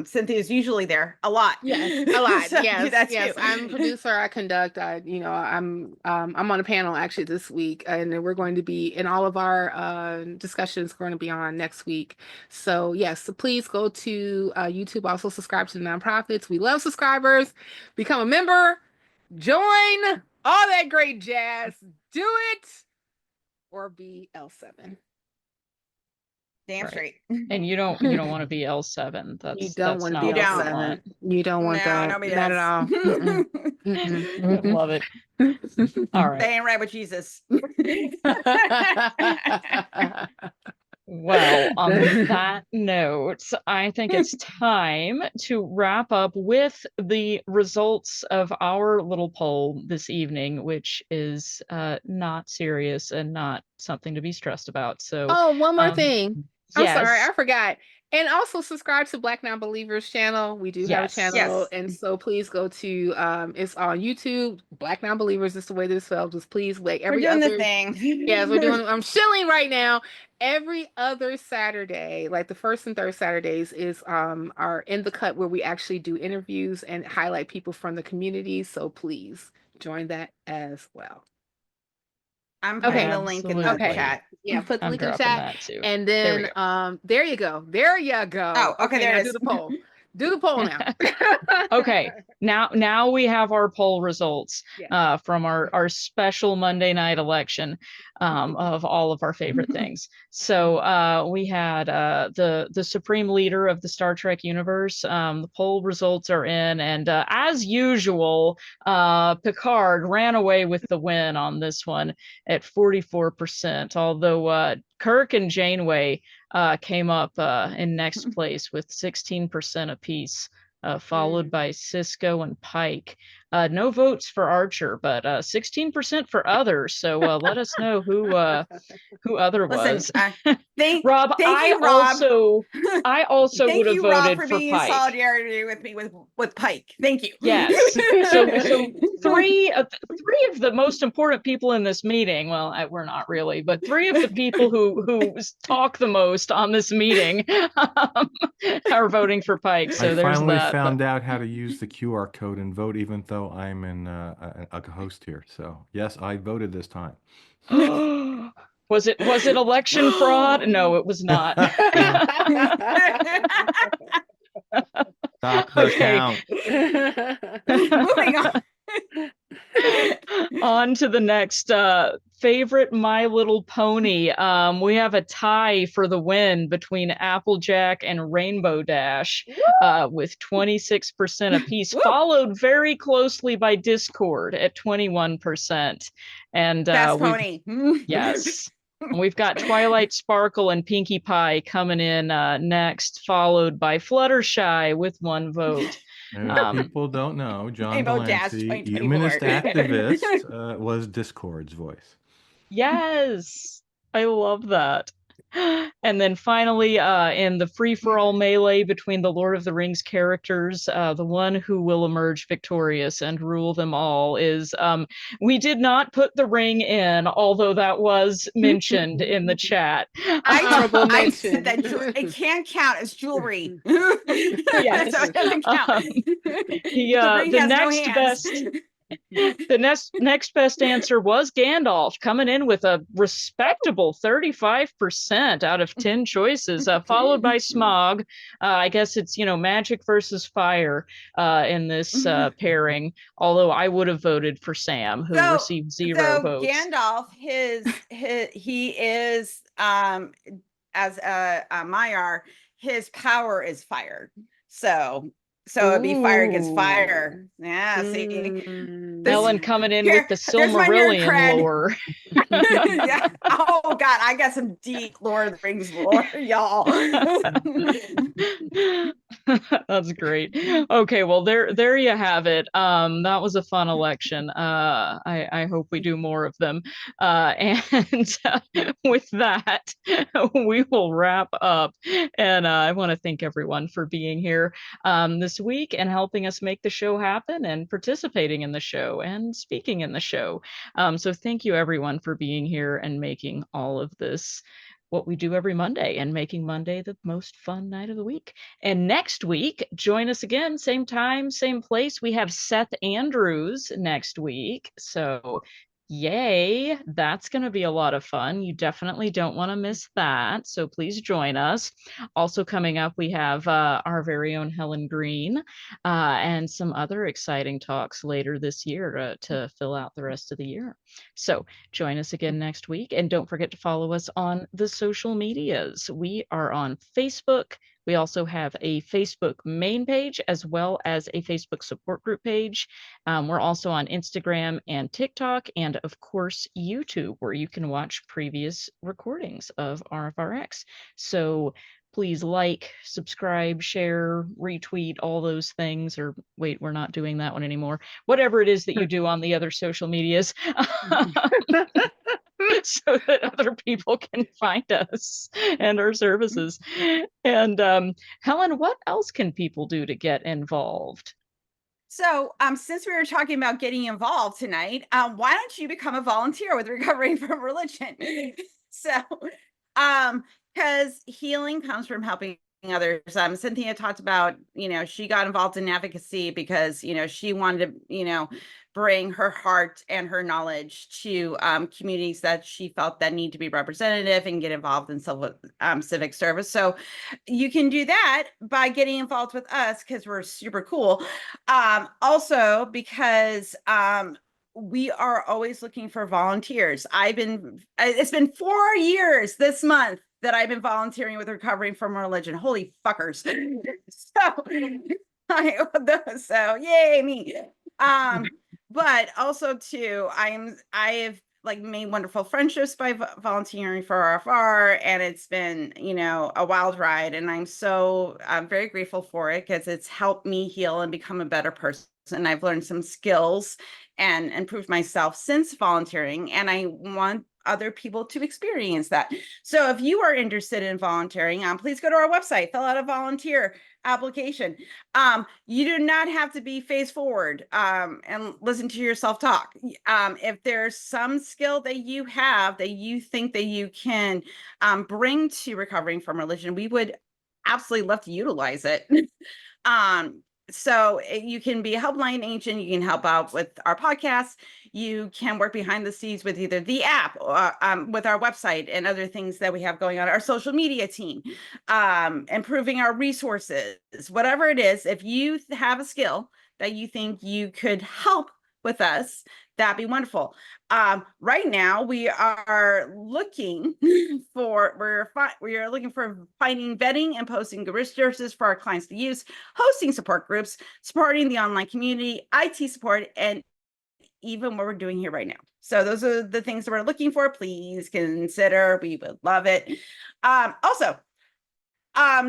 Cynthia's usually there a lot. Yes, a lot. So do Yes, that yes. too. I'm a producer. I conduct. I'm on a panel actually this week, and we're going to be in all of our discussions going to be on next week. So yes, so please go to YouTube. Also subscribe to the nonprofits. We love subscribers. Become a member. Join all that great jazz. Do it or be L7. Damn Right. straight. And you don't want to be L7. You That's don't want to not be what you L7. want. You don't want that. Nobody Not does. at all. Mm-mm. I love it. All right. They ain't right with Jesus. Well, on that note, I think it's time to wrap up with the results of our little poll this evening, which is not serious and not something to be stressed about. So, oh, one more thing. I'm sorry, yes. I forgot. And also subscribe to Black Non-Believers channel. We do have a Yes. channel. Yes. And so please go to it's on YouTube. Black Non-Believers is the way that it's spelled. Just please like We're every doing other the thing. Yes, I'm shilling right now. Every other Saturday, like the first and third Saturdays, is are in the cut where we actually do interviews and highlight people from the community. So please join that as well. I'm putting the link in the Absolutely. chat. Yeah, put the I'm link in the dropping chat. that too. And There we then there you go. There you go. Oh, okay, there now it do is. the poll. Do the poll now. Okay, now we have our poll results Yeah. from our special Monday night election of all of our favorite things. So we had the supreme leader of the Star Trek universe. The poll results are in, and as usual, Picard ran away with the win on this one at 44%. Although Kirk and Janeway came up in next place with 16% apiece. Followed by Cisco and Pike. No votes for Archer, but 16% for others. So let us know who other was. Thank Rob, you, Rob. I also Thank would have you, Rob, voted for for being in Pike. solidarity with me with Pike. Thank you. Yes. So three of the most important people in this meeting. Well, we're not really, but three of the people who talk the most on this meeting are voting for Pike. So I there's finally that. found out how to use the QR code and vote, even though I'm in a host here. So yes, I voted this time. Was it election fraud? No, it was not. Stop the count. Moving on. On to the next favorite My Little Pony. We have a tie for the win between Applejack and Rainbow Dash with 26% apiece, followed very closely by Discord at 21%. And Best pony. Yes. We've got Twilight Sparkle and Pinkie Pie coming in next, followed by Fluttershy with 1 vote. People don't know, John Rainbow Dash Delancey, 2024. humanist activist, was Discord's voice. Yes, I love that. And then finally, in the free-for-all melee between the Lord of the Rings characters, the one who will emerge victorious and rule them all is, we did not put the ring in, although that was mentioned in the chat. Honorable I said mention. that it can't count as jewelry. Yes. So it doesn't count. The ring The has no next hands. best the next best answer was Gandalf, coming in with a respectable 35% out of 10 choices, followed by Smog. I guess it's, magic versus fire in this pairing, although I would have voted for Sam, who received 0 votes. Gandalf, he is as Maiar, his power is fire. So it'd be fire against fire. Yeah, see. Helen coming in with the There's my nerd Silmarillion cred. lore. Yeah. Oh God, I got some deep Lord of the Rings lore, y'all. That's great. Okay, well there you have it. That was a fun election. I hope we do more of them. And with that, we will wrap up. And I want to thank everyone for being here this week and helping us make the show happen and participating in the show and speaking in the show. So thank you everyone for being here and making all of this what we do every Monday and making Monday the most fun night of the week. And next week, join us again, same time, same place. We have Seth Andrews next week. So yay, that's going to be a lot of fun. You definitely don't want to miss that. So please join us. Also coming up, we have our very own Helen Green and some other exciting talks later this year to fill out the rest of the year. So join us again next week. And don't forget to follow us on the social medias. We are on Facebook. We also have a Facebook main page as well as a Facebook support group page. We're also on Instagram and TikTok, and of course, YouTube, where you can watch previous recordings of RfRx. So please like, subscribe, share, retweet, all those things. Or wait, we're not doing that one anymore. Whatever it is that you do on the other social medias. So that other people can find us and our services. And Helen, what else can people do to get involved? So, since we were talking about getting involved tonight, why don't you become a volunteer with Recovering from Religion? So, because healing comes from helping others. Cynthia talked about, she got involved in advocacy because, she wanted to, bring her heart and her knowledge to communities that she felt that need to be representative and get involved in civic service. So you can do that by getting involved with us because we're super cool. Also because we are always looking for volunteers. It's been 4 years this month that I've been volunteering with Recovering from Religion. Holy fuckers. So yay me. But also too, I have made wonderful friendships by volunteering for RfR, and it's been, a wild ride. And I'm very grateful for it because it's helped me heal and become a better person. I've learned some skills and improved myself since volunteering, and I want other people to experience that. So if you are interested in volunteering, please go to our website, fill out a volunteer application. You do not have to be face forward and listen to yourself talk. If there's some skill that you have that you think that you can bring to Recovering from Religion, we would absolutely love to utilize it. So you can be a helpline agent. You can help out with our podcast. You can work behind the scenes with either the app or with our website and other things that we have going on, our social media team, improving our resources, whatever it is. If you have a skill that you think you could help with us, that'd be wonderful. Right now we are looking for finding, vetting, and posting good resources for our clients to use, hosting support groups, supporting the online community, IT support, and even what we're doing here right now. So those are the things that we're looking for. Please consider. We would love it. Also,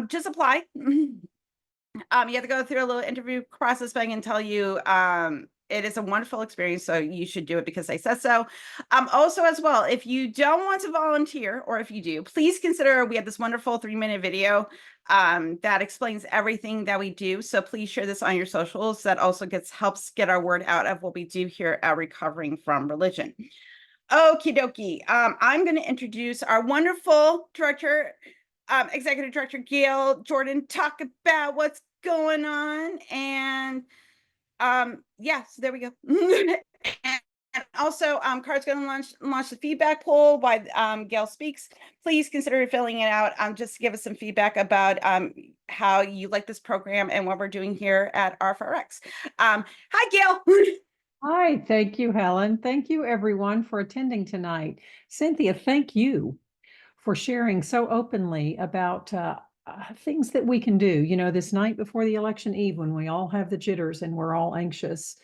just apply. You have to go through a little interview process, but I can tell you it is a wonderful experience. So you should do it because I said so. Also as well, if you don't want to volunteer, or if you do, please consider, we have this wonderful 3-minute video that explains everything that we do. So please share this on your socials. That also helps get our word out of what we do here at Recovering from Religion. Okie dokie. I'm going to introduce our wonderful director, executive director Gail Jordan, talk about what's going on. And yeah, so there we go. And also, Car's going to launch the feedback poll while Gail speaks. Please consider filling it out. Just to give us some feedback about how you like this program and what we're doing here at RfRx. Hi, Gail. Hi, thank you, Helen. Thank you, everyone, for attending tonight. Cynthia, thank you for sharing so openly about things that we can do. You know, this night before the election eve, when we all have the jitters and we're all anxious,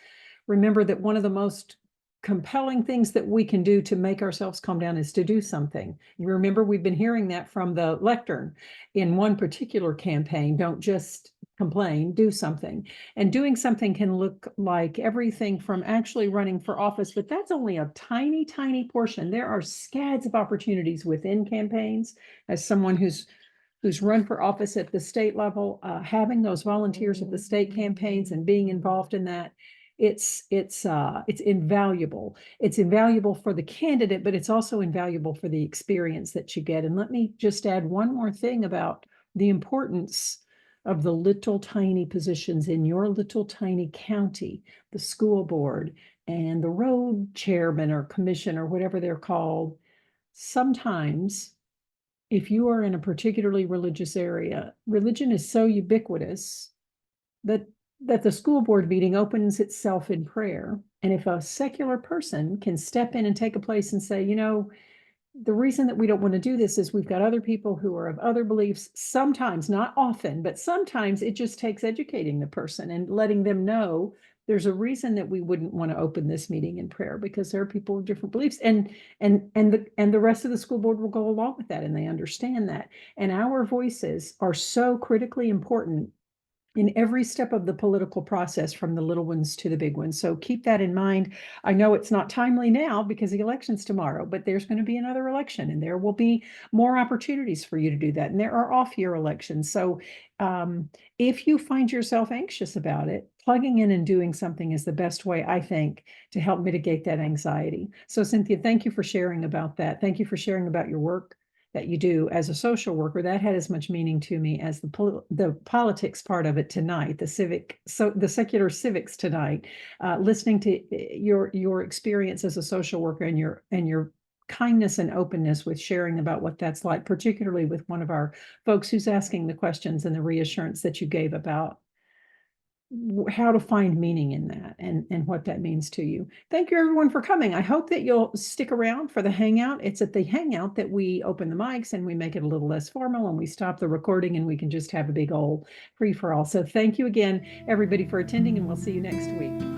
remember that one of the most compelling things that we can do to make ourselves calm down is to do something. You remember, we've been hearing that from the lectern in one particular campaign. Don't just complain, do something. And doing something can look like everything from actually running for office, but that's only a tiny, tiny portion. There are scads of opportunities within campaigns. As someone who's run for office at the state level, having those volunteers at the state campaigns and being involved in that, it's invaluable. It's invaluable for the candidate, but it's also invaluable for the experience that you get. And let me just add one more thing about the importance of the little tiny positions in your little tiny county, the school board and the road chairman or commission or whatever they're called. Sometimes, if you are in a particularly religious area, religion is so ubiquitous that the school board meeting opens itself in prayer. And if a secular person can step in and take a place and say, you know, the reason that we don't want to do this is we've got other people who are of other beliefs. Sometimes, not often, but sometimes it just takes educating the person and letting them know there's a reason that we wouldn't want to open this meeting in prayer, because there are people with different beliefs, and the rest of the school board will go along with that, and they understand that. And our voices are so critically important in every step of the political process, from the little ones to the big ones. So keep that in mind. I know it's not timely now because the election's tomorrow, but there's going to be another election and there will be more opportunities for you to do that. And there are off-year elections. So if you find yourself anxious about it, plugging in and doing something is the best way, I think, to help mitigate that anxiety. So Cynthia, thank you for sharing about that. Thank you for sharing about your work that you do as a social worker. That had as much meaning to me as the politics part of it tonight, the secular civics tonight. Listening to your experience as a social worker and your kindness and openness with sharing about what that's like, particularly with one of our folks who's asking the questions, and the reassurance that you gave about how to find meaning in that and what that means to you. Thank you, everyone, for coming. I hope that you'll stick around for the hangout. It's at the hangout that we open the mics and we make it a little less formal, and we stop the recording and we can just have a big old free for all. So thank you again, everybody, for attending, and we'll see you next week.